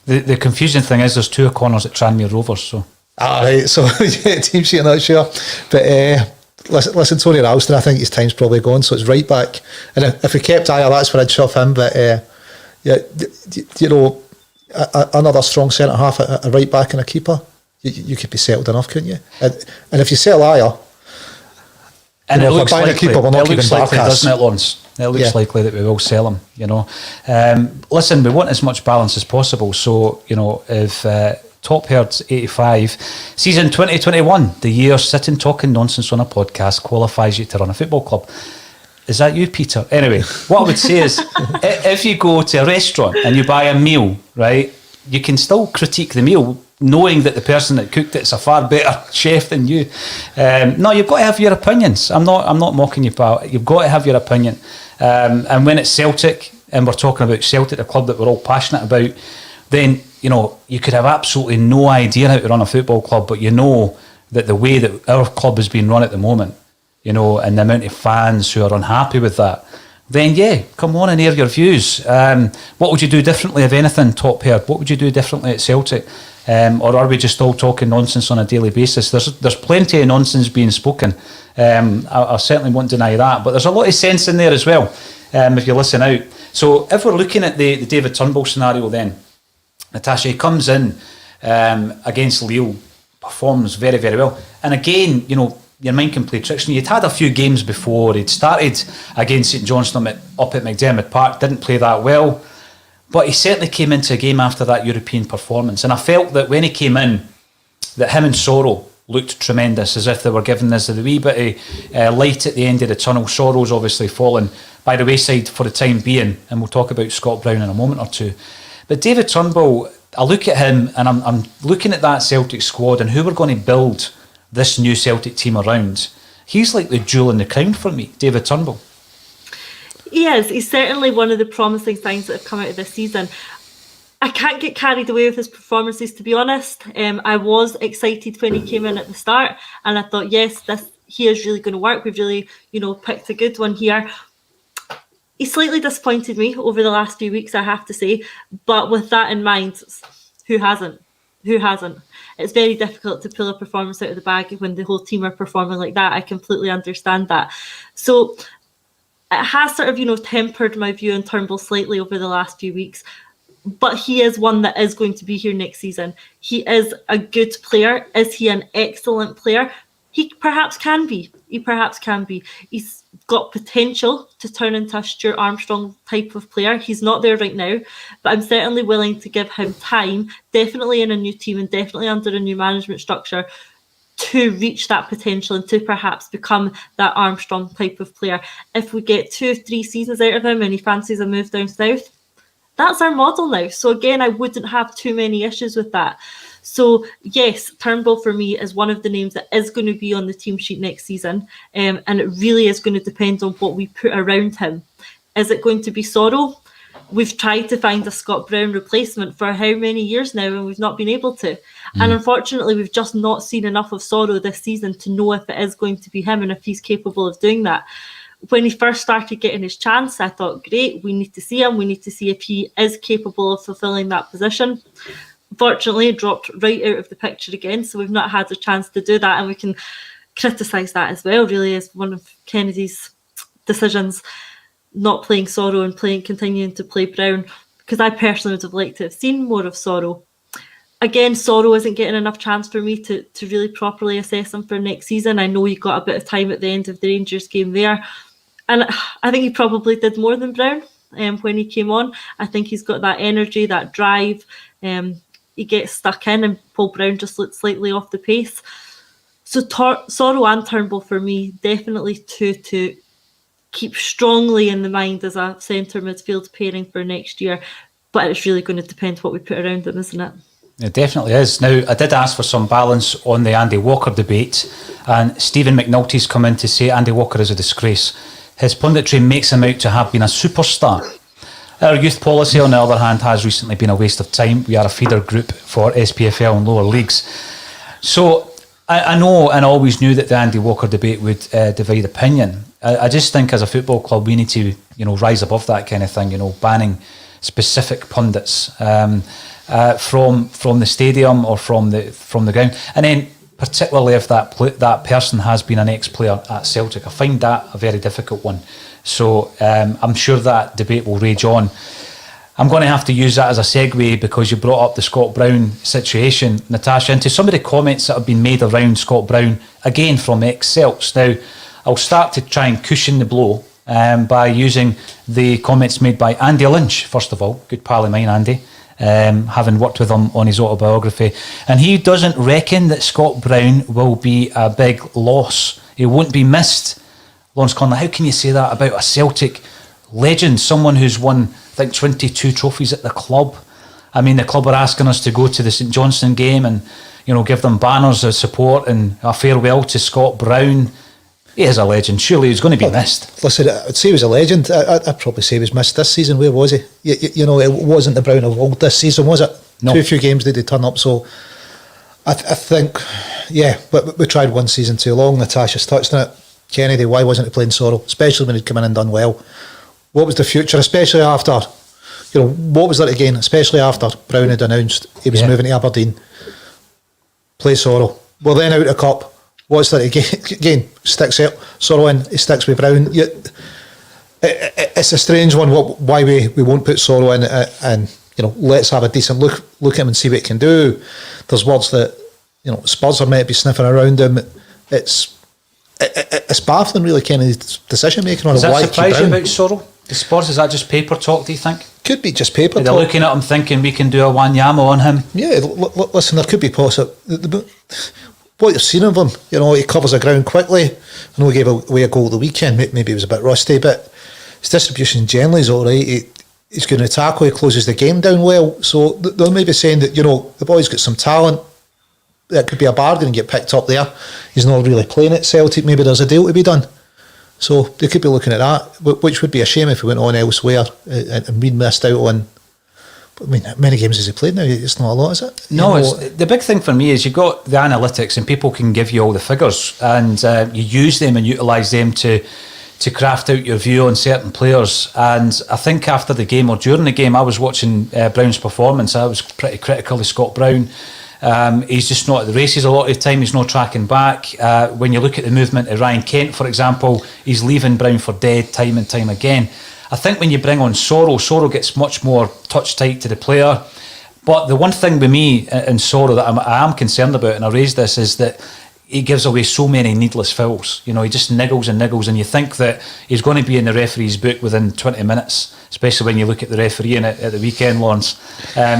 A: The confusing thing is there's two O'Connors at Tranmere Rovers. So.
C: Right. So team sheet, I'm not sure, but listen, Tony Ralston, I think his time's probably gone. So it's right back, and if we kept Ayer, that's where I'd shove him. But another strong centre half, a right back and a keeper. You could be settled enough, couldn't you? And if you sell Ayer,
A: and it looks likely,
C: keeper, we're not keeping Barkas,
A: doesn't it, Lawrence? It looks likely that we will sell him. Listen, we want as much balance as possible. So if Top Herd's 85 season 2021, the year sitting talking nonsense on a podcast qualifies you to run a football club. Is that you, Peter? Anyway, what I would say is, if you go to a restaurant and you buy a meal, right, you can still critique the meal, knowing that the person that cooked it's a far better chef than you. No, you've got to have your opinions. I'm not mocking you, pal. You've got to have your opinion. And when it's Celtic, and we're talking about Celtic, the club that we're all passionate about, then you could have absolutely no idea how to run a football club, but that the way that our club is being run at the moment, and the amount of fans who are unhappy with that, then come on and air your views. What would you do differently, if anything, Top Herd? What would you do differently at Celtic? Or are we just all talking nonsense on a daily basis? There's plenty of nonsense being spoken. I certainly won't deny that. But there's a lot of sense in there as well, if you listen out. So if we're looking at the David Turnbull scenario then, Natasha, he comes in against Lille, performs very, very well. And again, your mind can play tricks. You'd had a few games before. He'd started against St Johnstone up at McDermott Park, didn't play that well. But he certainly came into a game after that European performance. And I felt that when he came in, that him and Sorrow looked tremendous, as if they were giving us a wee bit of light at the end of the tunnel. Sorrow's obviously fallen by the wayside for the time being, and we'll talk about Scott Brown in a moment or two. But David Turnbull, I look at him and I'm looking at that Celtic squad and who we're going to build this new Celtic team around. He's like the jewel in the crown for me, David Turnbull.
B: He is. He's certainly one of the promising signs that have come out of this season. I can't get carried away with his performances, to be honest. I was excited when he came in at the start, and I thought, yes, he is really going to work. We've really, picked a good one here. He slightly disappointed me over the last few weeks, I have to say. But with that in mind, who hasn't? Who hasn't? It's very difficult to pull a performance out of the bag when the whole team are performing like that. I completely understand that. So it has sort of, tempered my view on Turnbull slightly over the last few weeks. But he is one that is going to be here next season. He is a good player. Is he an excellent player? He perhaps can be. He's got potential to turn into a Stuart Armstrong type of player. He's not there right now, but I'm certainly willing to give him time, definitely in a new team and definitely under a new management structure, to reach that potential and to perhaps become that Armstrong type of player. If we get 2 or 3 seasons out of him and he fancies a move down south, that's our model now. So again, I wouldn't have too many issues with that. So yes, Turnbull for me is one of the names that is going to be on the team sheet next season. And it really is going to depend on what we put around him. Is it going to be Sorrow? We've tried to find a Scott Brown replacement for how many years now, and we've not been able to. And unfortunately, we've just not seen enough of Sorrow this season to know if it is going to be him and if he's capable of doing that. When he first started getting his chance, I thought, great, we need to see him. We need to see if he is capable of fulfilling that position. Fortunately, it dropped right out of the picture again, so we've not had a chance to do that, and we can criticise that as well, really, as one of Kennedy's decisions, not playing Sorrow and continuing to play Brown, because I personally would have liked to have seen more of Sorrow. Again, Sorrow isn't getting enough chance for me to really properly assess him for next season. I know he got a bit of time at the end of the Rangers game there, and I think he probably did more than Brown when he came on. I think he's got that energy, that drive. He gets stuck in, and Paul Brown just looked slightly off the pace. So Sorrow and Turnbull for me, definitely two to keep strongly in the mind as a centre midfield pairing for next year. But it's really going to depend what we put around them, isn't it?
A: It definitely is. Now, I did ask for some balance on the Andy Walker debate, and Stephen McNulty's come in to say Andy Walker is a disgrace. His punditry makes him out to have been a superstar. Our youth policy, on the other hand, has recently been a waste of time. We are a feeder group for SPFL and lower leagues. So I know and always knew that the Andy Walker debate would divide opinion. I just think as a football club, we need to, rise above that kind of thing, banning specific pundits from the stadium or from the ground. And then particularly if that person has been an ex-player at Celtic. I find that a very difficult one. So I'm sure that debate will rage on. I'm going to have to use that as a segue because you brought up the Scott Brown situation, Natasha, into some of the comments that have been made around Scott Brown, again from ex-Celts. Now, I'll start to try and cushion the blow by using the comments made by Andy Lynch, first of all. Good pal of mine, Andy, having worked with him on his autobiography. And he doesn't reckon that Scott Brown will be a big loss. He won't be missed. Lawrence Conley, how can you say that about a Celtic legend, someone who's won, I think, 22 trophies at the club? I mean, the club are asking us to go to the St Johnstone game and, give them banners of support and a farewell to Scott Brown. He is a legend. Surely he's going to be missed.
C: Listen, I'd say he was a legend. I'd probably say he was missed this season. Where was he? It wasn't the Brown of old this season, was it?
A: No.
C: Too few games did he turn up. So I think, but we tried one season too long. Natasha's touched on it. Kennedy, why wasn't he playing Sorrow? Especially when he'd come in and done well. What was the future? Especially after, what was that again? Especially after Brown had announced he was moving to Aberdeen. Play Sorrell. Well, then out of cup. What's that again? Sticks up. Sorrell in. He sticks with Brown. It's a strange one. Why we won't put Sorrell in and let's have a decent look at him and see what he can do. There's words that Spurs are meant to be sniffing around him. It's baffling, really, Kennedy's decision making on
A: why. Does that surprise you about Sorrell? The Spurs, is that just paper talk, do you think?
C: Could be just paper
A: talk. They're looking at him thinking we can do a Wanyama on him.
C: Yeah, listen, there could be possible. What you've seen of him, he covers the ground quickly. I know he gave away a goal the weekend, maybe he was a bit rusty, but his distribution generally is all right. He's going to tackle, he closes the game down well. So they'll maybe saying that, the boy's got some talent. That could be a bargain and get picked up there. He's not really playing at Celtic, maybe there's a deal to be done. So they could be looking at that, which would be a shame if he went on elsewhere and we missed out on. I mean, how many games has he played now? It's not a lot, is it?
A: No, the big thing for me is you've got the analytics and people can give you all the figures and you use them and utilise them to craft out your view on certain players. And I think after the game or during the game, I was watching Brown's performance. I was pretty critical of Scott Brown. He's just not at the races a lot of the time. He's not tracking back. When you look at the movement of Ryan Kent, for example, he's leaving Brown for dead time and time again. I think when you bring on Sorrell gets much more touch tight to the player. But the one thing with me in Sorrell that I am concerned about, and I raised this, is that he gives away so many needless fouls. He just niggles and niggles, and you think that he's going to be in the referee's book within 20 minutes, especially when you look at the referee at the weekend, Lawrence.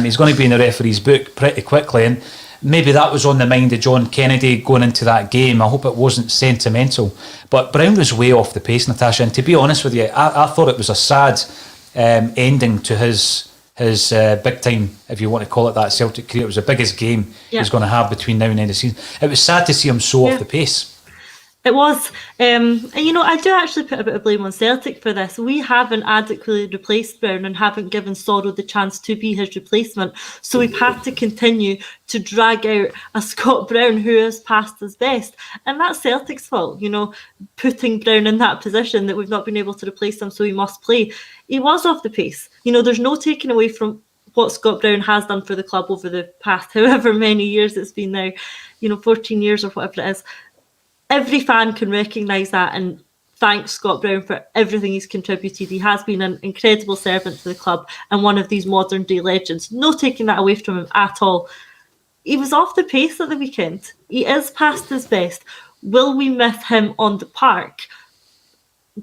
A: He's going to be in the referee's book pretty quickly, and maybe that was on the mind of John Kennedy going into that game. I hope it wasn't sentimental. But Brown was way off the pace, Natasha, and to be honest with you, I thought it was a sad ending to his big time, if you want to call it that, Celtic career. It was the biggest game he's going to have between now and the end of the season. It was sad to see him so off the pace.
B: It was. And I do actually put a bit of blame on Celtic for this. We haven't adequately replaced Brown and haven't given Sorrell the chance to be his replacement. So we've had to continue to drag out a Scott Brown who has passed his best. And that's Celtic's fault, putting Brown in that position that we've not been able to replace him, so he must play. He was off the pace. There's no taking away from what Scott Brown has done for the club over the past however many years it's been now, 14 years or whatever it is. Every fan can recognise that and thank Scott Brown for everything he's contributed. He has been an incredible servant to the club and one of these modern day legends. No taking that away from him at all. He was off the pace at the weekend. He is past his best. Will we miss him on the park?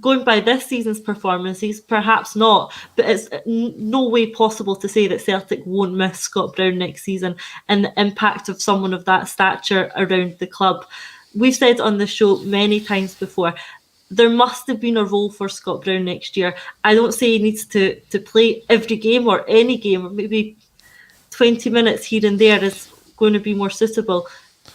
B: Going by this season's performances, perhaps not, but it's no way possible to say that Celtic won't miss Scott Brown next season and the impact of someone of that stature around the club. We've said on the show many times before, there must have been a role for Scott Brown next year. I don't say he needs to play every game or any game, or maybe 20 minutes here and there is going to be more suitable.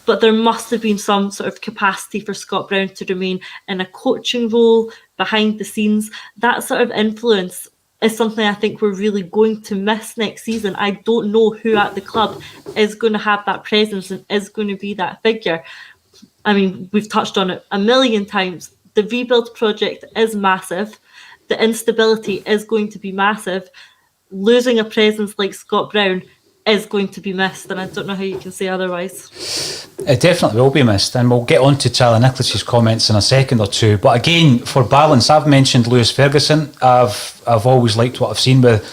B: But there must have been some sort of capacity for Scott Brown to remain in a coaching role behind the scenes. That sort of influence is something I think we're really going to miss next season. I don't know who at the club is going to have that presence and is going to be that figure. I mean, we've touched on it a million times. The rebuild project is massive. The instability is going to be massive. Losing a presence like Scott Brown is going to be missed, and I don't know how you can say otherwise.
A: It definitely will be missed, and we'll get on to Charlie Nicholas's comments in a second or two. But again, for balance, I've mentioned Lewis Ferguson. I've always liked what I've seen with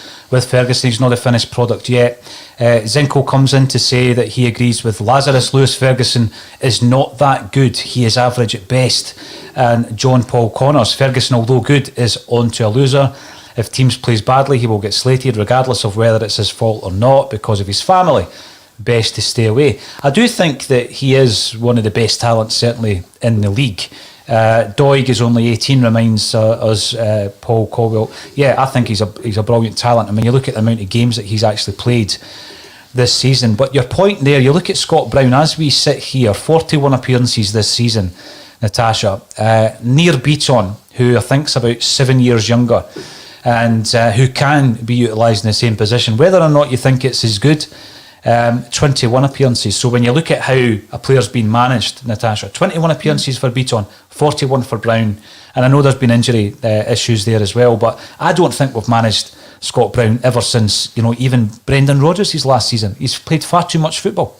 A: Ferguson. He's not a finished product yet. Zinko comes in to say that he agrees with Lazarus. Lewis Ferguson is not that good. He is average at best. And John Paul Connors, Ferguson, although good, is on to a loser. If teams plays badly, he will get slated regardless of whether it's his fault or not because of his family. Best to stay away. I do think that he is one of the best talents, certainly, in the league. Doig is only 18, reminds us, Paul Caldwell. Yeah, I think he's a brilliant talent. I mean, you look at the amount of games that he's actually played this season. But your point there, you look at Scott Brown, as we sit here, 41 appearances this season, Natasha, near Beaton, who I think's about 7 years younger, and who can be utilised in the same position. Whether or not you think it's as good, 21 appearances. So when you look at how a player's been managed, Natasha, 21 appearances for Beaton, 41 for Brown. And I know there's been injury issues there as well, but I don't think we've managed Scott Brown ever since, even Brendan Rodgers his last season. He's played far too much football.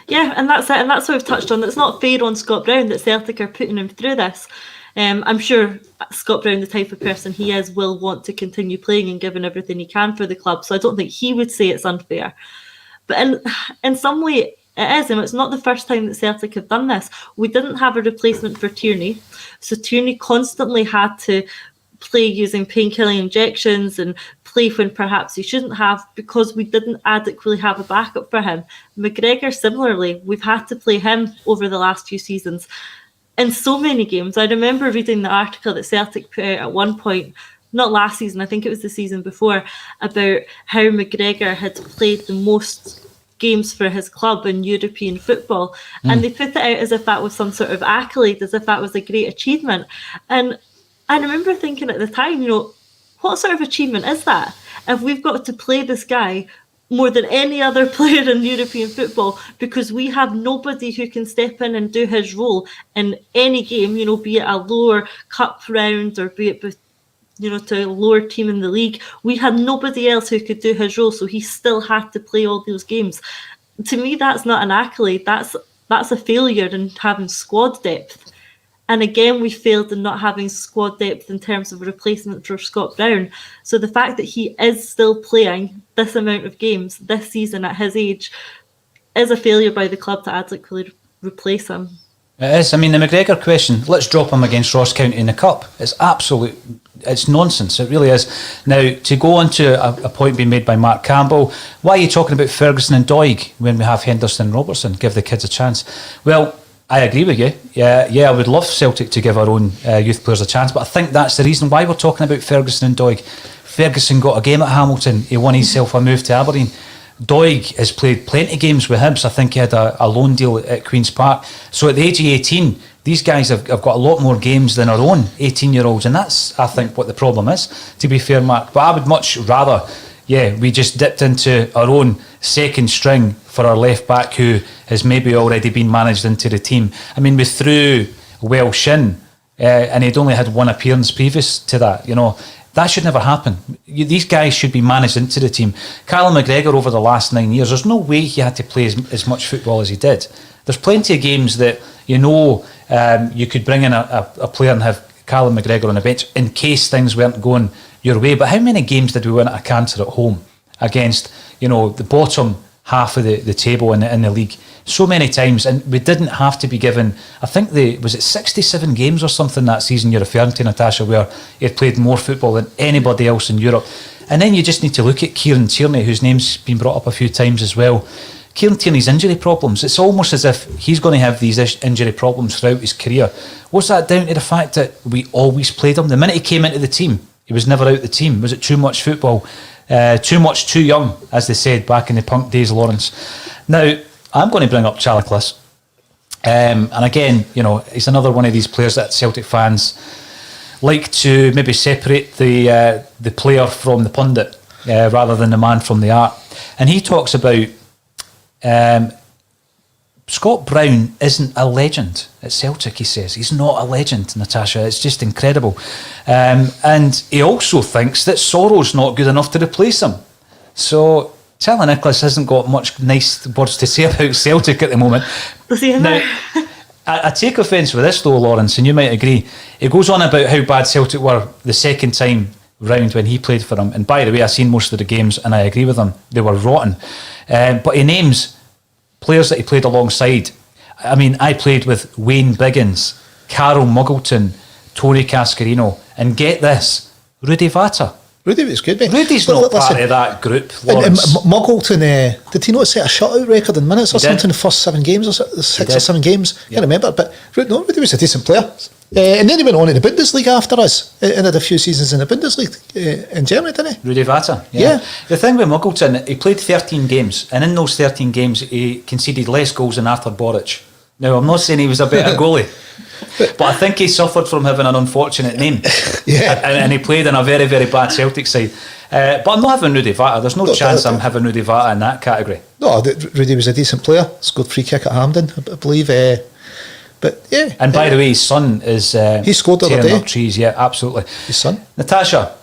B: Yeah, and that's it. And that's what we've touched on. It's not fair on Scott Brown that Celtic are putting him through this. I'm sure Scott Brown, the type of person he is, will want to continue playing and giving everything he can for the club. So I don't think he would say it's unfair. But in some way, it is, and it's not the first time that Celtic have done this. We didn't have a replacement for Tierney, so Tierney constantly had to play using painkilling injections and play when perhaps he shouldn't have, because we didn't adequately have a backup for him. McGregor, similarly, we've had to play him over the last few seasons in so many games. I remember reading the article that Celtic put out at one point, not last season, I think it was the season before, about how McGregor had played the most games for his club in European football. And they put it out as if that was some sort of accolade, as if that was a great achievement. And I remember thinking at the time, what sort of achievement is that? If we've got to play this guy more than any other player in European football because we have nobody who can step in and do his role in any game, be it a lower cup round or be it to a lower team in the league. We had nobody else who could do his role, so he still had to play all those games. To me, that's not an accolade. That's a failure in having squad depth. And again, we failed in not having squad depth in terms of a replacement for Scott Brown. So the fact that he is still playing this amount of games this season at his age is a failure by the club to adequately replace him.
A: It is. I mean, the McGregor question, let's drop him against Ross County in the Cup. It's nonsense. It really is. Now, to go on to a point being made by Mark Campbell, why are you talking about Ferguson and Doig when we have Henderson and Robertson? Give the kids a chance. Well, I agree with you. Yeah, I would love Celtic to give our own youth players a chance, but I think that's the reason why we're talking about Ferguson and Doig. Ferguson got a game at Hamilton. He won himself a move to Aberdeen. Doig has played plenty of games with Hibs. I think he had a loan deal at Queen's Park. So at the age of 18, these guys have got a lot more games than our own 18-year-olds, and that's, I think, what the problem is, to be fair, Mark. But I would much rather, we just dipped into our own second string for our left-back who has maybe already been managed into the team. I mean, we threw Welsh in, and he'd only had one appearance previous to that, That should never happen. These guys should be managed into the team. Callum McGregor over the last 9 years, there's no way he had to play as much football as he did. There's plenty of games that, you could bring in a player and have Callum McGregor on the bench in case things weren't going your way. But how many games did we win at a canter at home against, the bottom half of the table in the league? So many times, and we didn't have to be given, I think was it 67 games or something that season you're referring to, Natasha, where he had played more football than anybody else in Europe. And then you just need to look at Kieran Tierney, whose name's been brought up a few times as well. Kieran Tierney's injury problems, it's almost as if he's going to have these injury problems throughout his career. Was that down to the fact that we always played him? The minute he came into the team, he was never out the team. Was it too much football? Too young, as they said back in the punk days, Lawrence. Now, I'm going to bring up Chalaklis. And again, he's another one of these players that Celtic fans like to maybe separate the player from the pundit rather than the man from the art. And he talks about Scott Brown isn't a legend at Celtic, he says. He's not a legend, Natasha. It's just incredible. And he also thinks that Sorrow's not good enough to replace him. So Charlie Nicholas hasn't got much nice words to say about Celtic at the moment. Now, I take offence with this though, Lawrence, and you might agree. He goes on about how bad Celtic were the second time round when he played for him. And by the way, I've seen most of the games and I agree with him. They were rotten. But he names players that he played alongside. I mean, I played with Wayne Biggins, Carol Muggleton, Tony Cascarino, and get this, Rudy Vata.
C: Rudy was good, mate.
A: Rudy's not part of that group, Lawrence.
C: And Muggleton, did he not set a shutout record in minutes or something in the first 7 games or 6 or 7 games? I can't remember, but Rudy was a decent player. And then he went on in the Bundesliga after us and had a few seasons in the Bundesliga in Germany, didn't he?
A: Rudy Vata, yeah. The thing with Muggleton, he played 13 games, and in those 13 games he conceded less goals than Arthur Boric. Now, I'm not saying he was a better goalie, but I think he suffered from having an unfortunate name. And he played in a very, very bad Celtic side. But I'm not having Rudy Vata. There's no chance I'm having Rudy Vata in that category.
C: No, Rudy was a decent player. Scored free kick at Hampden, I believe. But yeah.
A: And by the way, his son is
C: he scored the other day.
A: Up trees, yeah, absolutely.
C: His son.
A: Natasha,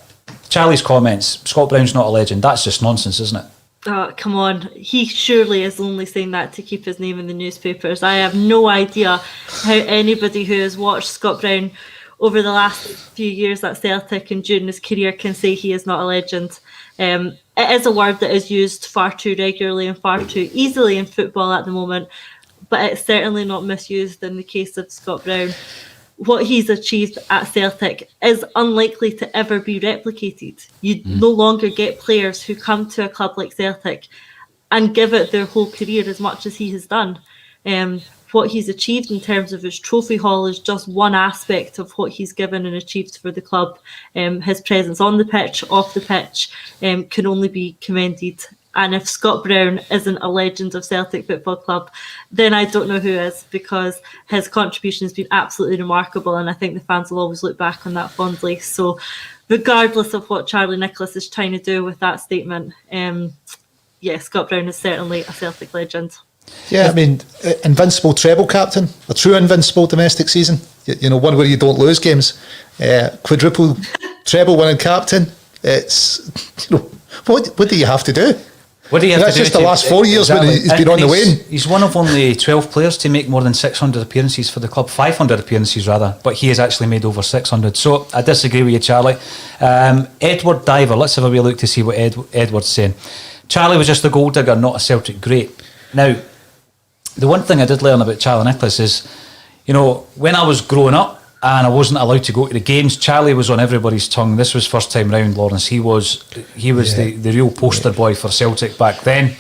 A: Charlie's comments, Scott Brown's not a legend, that's just nonsense, isn't it?
B: Oh, come on. He surely is only saying that to keep his name in the newspapers. I have no idea how anybody who has watched Scott Brown over the last few years at Celtic and during his career can say he is not a legend. It is a word that is used far too regularly and far too easily in football at the moment, but it's certainly not misused in the case of Scott Brown. What he's achieved at Celtic is unlikely to ever be replicated. You no longer get players who come to a club like Celtic and give it their whole career as much as he has done. What he's achieved in terms of his trophy haul is just one aspect of what he's given and achieved for the club. His presence on the pitch, off the pitch, can only be commended. And if Scott Brown isn't a legend of Celtic Football Club, then I don't know who is, because his contribution has been absolutely remarkable, and I think the fans will always look back on that fondly. So regardless of what Charlie Nicholas is trying to do with that statement, Scott Brown is certainly a Celtic legend.
C: Yeah, I mean, invincible treble captain, a true invincible domestic season. You know, one where you don't lose games. Quadruple treble winning captain. It's, you know, what do you have to do?
A: What do you have
C: That's
A: to do?
C: just the last 4 years when he's been on the wane.
A: He's one of only 12 players to make more than 600 appearances for the club, 500 appearances rather, but he has actually made over 600. So I disagree with you, Charlie. Edward Diver, let's have a wee look to see what Edward's saying. Charlie was just a goal digger, not a Celtic great. Now, the one thing I did learn about Charlie Nicholas is, you know, when I was growing up and I wasn't allowed to go to the games, Charlie was on everybody's tongue. This was first time round, Lawrence. He was the real poster boy for Celtic back then.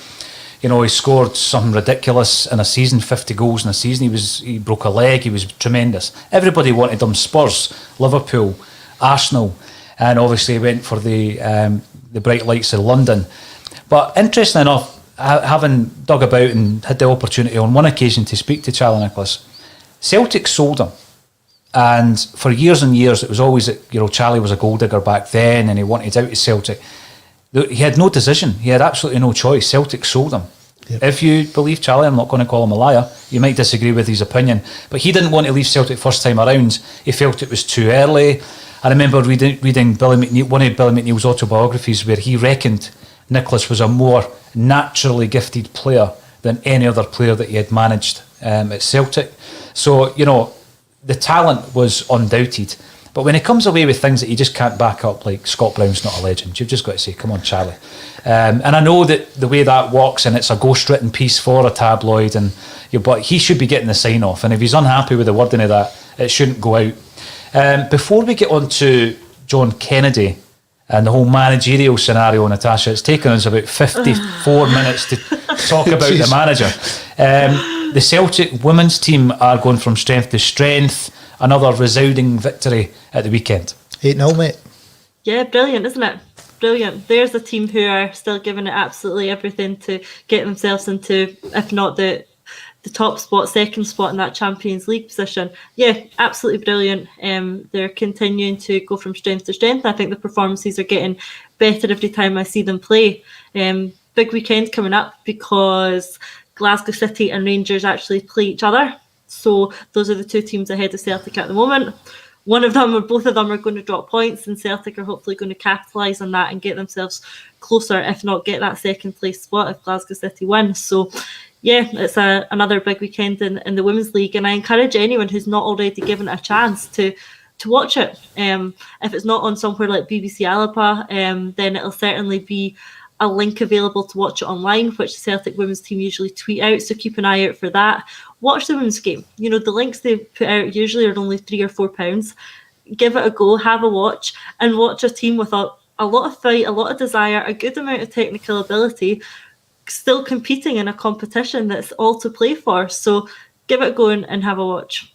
A: You know, he scored something ridiculous in a season, 50 goals in a season. He broke a leg. He was tremendous. Everybody wanted him. Spurs, Liverpool, Arsenal, and obviously he went for the bright lights of London. But interesting enough, having dug about and had the opportunity on one occasion to speak to Charlie Nicholas, Celtic sold him. And for years and years, it was always that, you know, Charlie was a goal digger back then and he wanted out of Celtic. He had no decision. He had absolutely no choice. Celtic sold him. Yep. If you believe Charlie, I'm not going to call him a liar. You might disagree with his opinion, but he didn't want to leave Celtic first time around. He felt it was too early. I remember reading Billy McNeil, one of Billy McNeil's autobiographies, where he reckoned Nicholas was a more naturally gifted player than any other player that he had managed at Celtic. So, you know, the talent was undoubted. But when it comes away with things that you just can't back up, like Scott Brown's not a legend, you've just got to say, come on, Charlie. And I know that the way that works, and it's a ghost-written piece for a tabloid, but he should be getting the sign-off. And if he's unhappy with the wording of that, it shouldn't go out. Before we get on to John Kennedy and the whole managerial scenario, Natasha, it's taken us about 54 minutes to talk about the manager. The Celtic women's team are going from strength to strength. Another resounding victory at the weekend.
C: 8-0, mate.
B: Yeah, brilliant, isn't it? Brilliant. There's a team who are still giving it absolutely everything to get themselves into, if not the top spot, second spot in that Champions League position. Yeah, absolutely brilliant. They're continuing to go from strength to strength. I think the performances are getting better every time I see them play. Big weekend coming up because Glasgow City and Rangers actually play each other. So those are the two teams ahead of Celtic at the moment. One of them or both of them are going to drop points, and Celtic are hopefully going to capitalise on that and get themselves closer, if not get that second place spot if Glasgow City win. So yeah, it's another big weekend in the Women's League, and I encourage anyone who's not already given it a chance to watch it. If it's not on somewhere like BBC Alaba, then it'll certainly be a link available to watch it online, which the Celtic women's team usually tweet out, so keep an eye out for that. Watch the women's game. You know, the links they put out usually are only £3 or £4. Give it a go, have a watch, and watch a team with a lot of fight, a lot of desire, a good amount of technical ability, still competing in a competition that's all to play for. So give it a go and have a watch.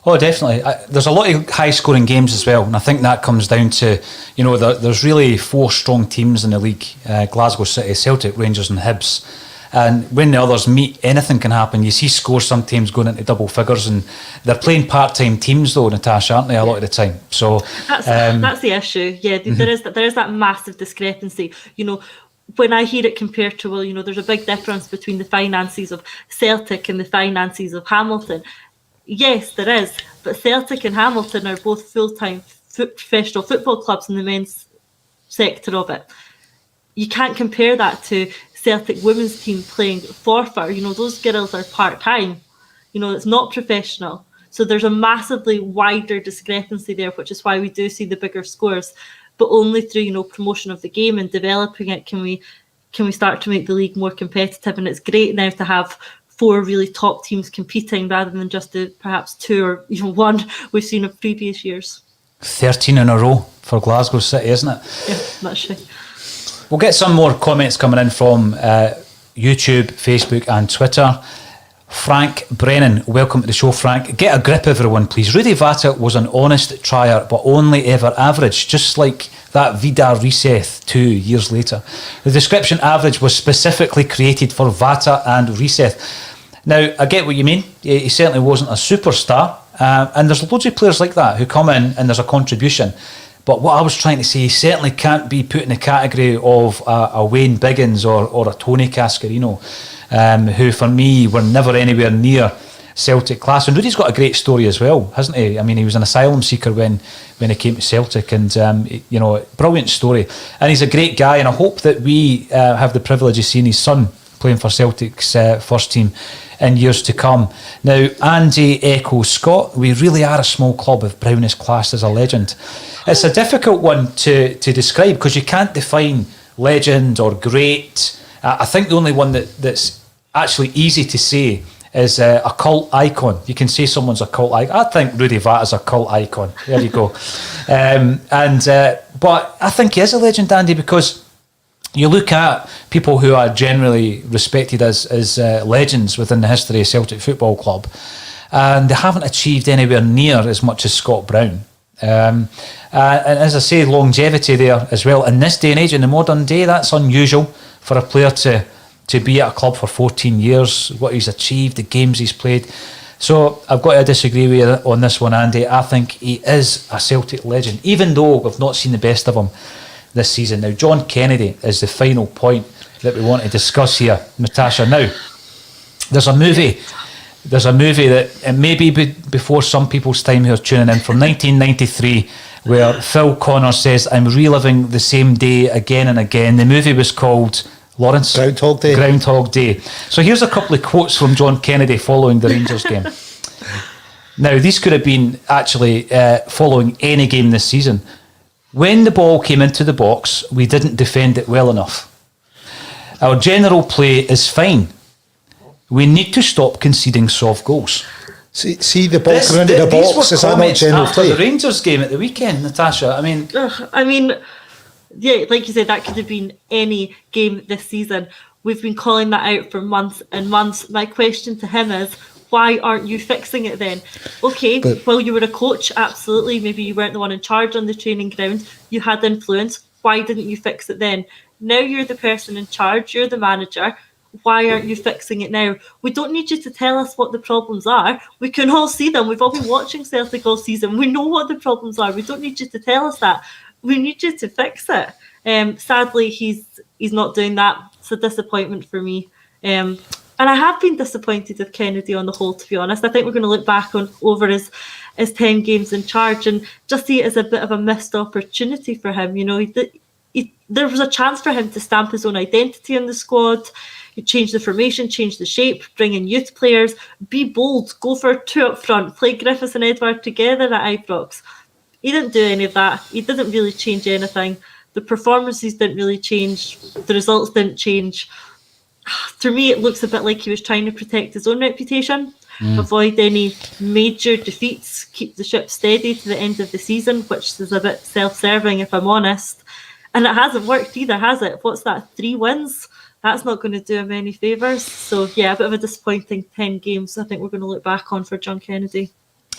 A: Oh, definitely. There's a lot of high-scoring games as well, and I think that comes down to, you know, there's really 4 strong teams in the league, Glasgow City, Celtic, Rangers and Hibs. And when the others meet, anything can happen. You see scores sometimes going into double figures, and they're playing part-time teams though, Natasha, aren't they, a lot of the time? So
B: that's the issue. Yeah, there is that massive discrepancy. You know, when I hear it compared to, well, you know, there's a big difference between the finances of Celtic and the finances of Hamilton. Yes, there is, but Celtic and Hamilton are both full-time professional football clubs in the men's sector of it. You can't compare that to Celtic women's team playing Forfar. You know, those girls are part-time. You know, it's not professional. So there's a massively wider discrepancy there, which is why we do see the bigger scores. But only through, you know, promotion of the game and developing it can we start to make the league more competitive. And it's great now to have 4 really top teams competing rather than just the perhaps 2 or even 1 we've seen in previous years.
A: 13 in a row for Glasgow City, isn't it?
B: Yeah, that's true.
A: We'll get some more comments coming in from YouTube, Facebook and Twitter. Frank Brennan, welcome to the show, Frank. Get a grip, everyone, please. Rudy Vata was an honest trier, but only ever average, just like that Vidar Riseth 2 years later. The description average was specifically created for Vata and Riseth. Now, I get what you mean. He certainly wasn't a superstar. And there's loads of players like that who come in and there's a contribution. But what I was trying to say, he certainly can't be put in the category of a Wayne Biggins or a Tony Cascarino, who for me were never anywhere near Celtic class. And Rudy's got a great story as well, hasn't he? I mean, he was an asylum seeker when he came to Celtic, and you know, brilliant story. And he's a great guy, and I hope that we have the privilege of seeing his son playing for Celtic's first team in years to come. Now, Andy echoes Scott. We really are a small club if Brown is classed as a legend. It's a difficult one to describe because you can't define legend or great. I think the only one that's actually easy to say is a cult icon. You can say someone's a cult icon. I think Rudy Vat is a cult icon. There you go. But I think he is a legend, Andy, because you look at people who are generally respected as legends within the history of Celtic Football Club, and they haven't achieved anywhere near as much as Scott Brown. And as I say, longevity there as well. In this day and age, in the modern day, that's unusual for a player to be at a club for 14 years, what he's achieved, the games he's played. So I've got to disagree with you on this one, Andy. I think he is a Celtic legend, even though we've not seen the best of him this season. Now, John Kennedy is the final point that we want to discuss here, Natasha. Now, there's a movie that it may be before some people's time who are tuning in, from 1993, where Phil Connors says, "I'm reliving the same day again and again." The movie was called, Lawrence?
C: Groundhog Day.
A: Groundhog Day. So here's a couple of quotes from John Kennedy following the Rangers game. Now, these could have been actually following any game this season. "When the ball came into the box, we didn't defend it well enough. Our general play is fine. We need to stop conceding soft goals."
C: See the ball coming into the box, is that not general
A: after
C: play?
A: the Rangers game at the weekend, Natasha. I mean,
B: yeah, like you said, that could have been any game this season. We've been calling that out for months and months. My question to him is, why aren't you fixing it then? Okay, well, you were a coach, absolutely. Maybe you weren't the one in charge on the training ground. You had influence. Why didn't you fix it then? Now you're the person in charge. You're the manager. Why aren't you fixing it now? We don't need you to tell us what the problems are. We can all see them. We've all been watching Celtic all season. We know what the problems are. We don't need you to tell us that. We need you to fix it. Sadly, he's not doing that. It's a disappointment for me. And I have been disappointed with Kennedy on the whole, to be honest. I think we're going to look back over his 10 games in charge and just see it as a bit of a missed opportunity for him. You know, there was a chance for him to stamp his own identity in the squad, change the formation, change the shape, bring in youth players, be bold, go for 2 up front, play Griffiths and Edward together at Ibrox. He didn't do any of that. He didn't really change anything. The performances didn't really change. The results didn't change. To me, it looks a bit like he was trying to protect his own reputation, avoid any major defeats, keep the ship steady to the end of the season, which is a bit self-serving, if I'm honest. And it hasn't worked either, has it? What's that, 3 wins? That's not going to do him any favours. So, yeah, a bit of a disappointing 10 games I think we're going to look back on for John Kennedy.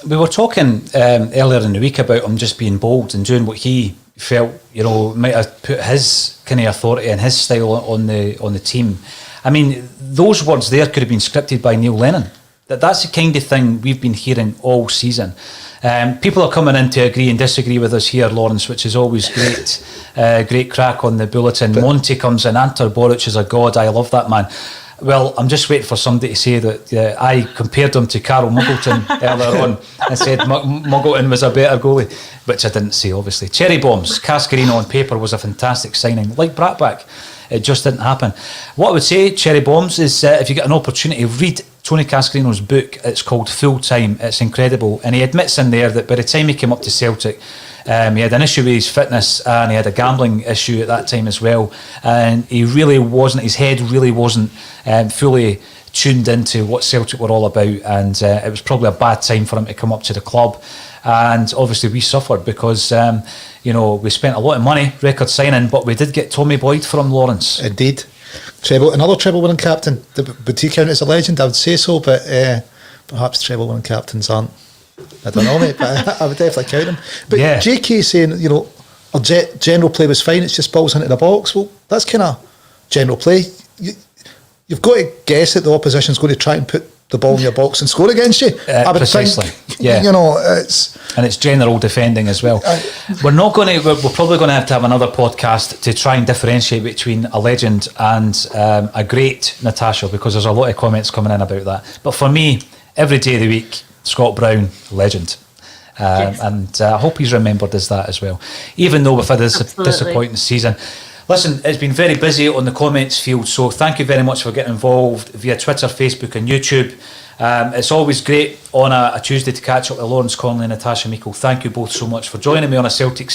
A: We were talking earlier in the week about him just being bold and doing what he felt, you know, might have put his kind of authority and his style on the team. I mean, those words there could have been scripted by Neil Lennon. That's the kind of thing we've been hearing all season. People are coming in to agree and disagree with us here, Lawrence, which is always great. Great crack on the bulletin. Monty comes in, Antar Boric is a god. I love that man. Well, I'm just waiting for somebody to say that I compared him to Carol Muggleton earlier on and said Muggleton was a better goalie, which I didn't say, obviously. Cherry Bombs, Cascarino on paper was a fantastic signing, like Bratback. It just didn't happen. What I would say, Cherry Bombs, is if you get an opportunity, read Tony Cascarino's book. It's called Full Time. It's incredible. And he admits in there that by the time he came up to Celtic, he had an issue with his fitness and he had a gambling issue at that time as well. And he really wasn't, his head really wasn't fully tuned into what Celtic were all about. And it was probably a bad time for him to come up to the club. And obviously we suffered because, we spent a lot of money, record signing, but we did get Tommy Boyd from Lawrence.
C: Indeed. Another treble-winning captain. Would he count as a legend? I would say so, but perhaps treble-winning captains aren't. I don't know, mate, but I would definitely count him. But
A: yeah.
C: JK saying, our general play was fine, it's just balls into the box. Well, that's kind of general play. You've got to guess that the opposition's going to try and put the ball in your box and score against you. I would
A: precisely.
C: think,
A: yeah.
C: It's
A: general defending as well. We're probably going to have another podcast to try and differentiate between a legend and a great Natasha, because there's a lot of comments coming in about that. But for me, every day of the week, Scott Brown, legend.
B: Yes.
A: And I hope he's remembered as that as well, even though we've had this disappointing season. Listen, it's been very busy on the comments field, so thank you very much for getting involved via Twitter, Facebook and YouTube. It's always great on a Tuesday to catch up with Lawrence Connolly and Natasha Meikle. Thank you both so much for joining me on a Celtic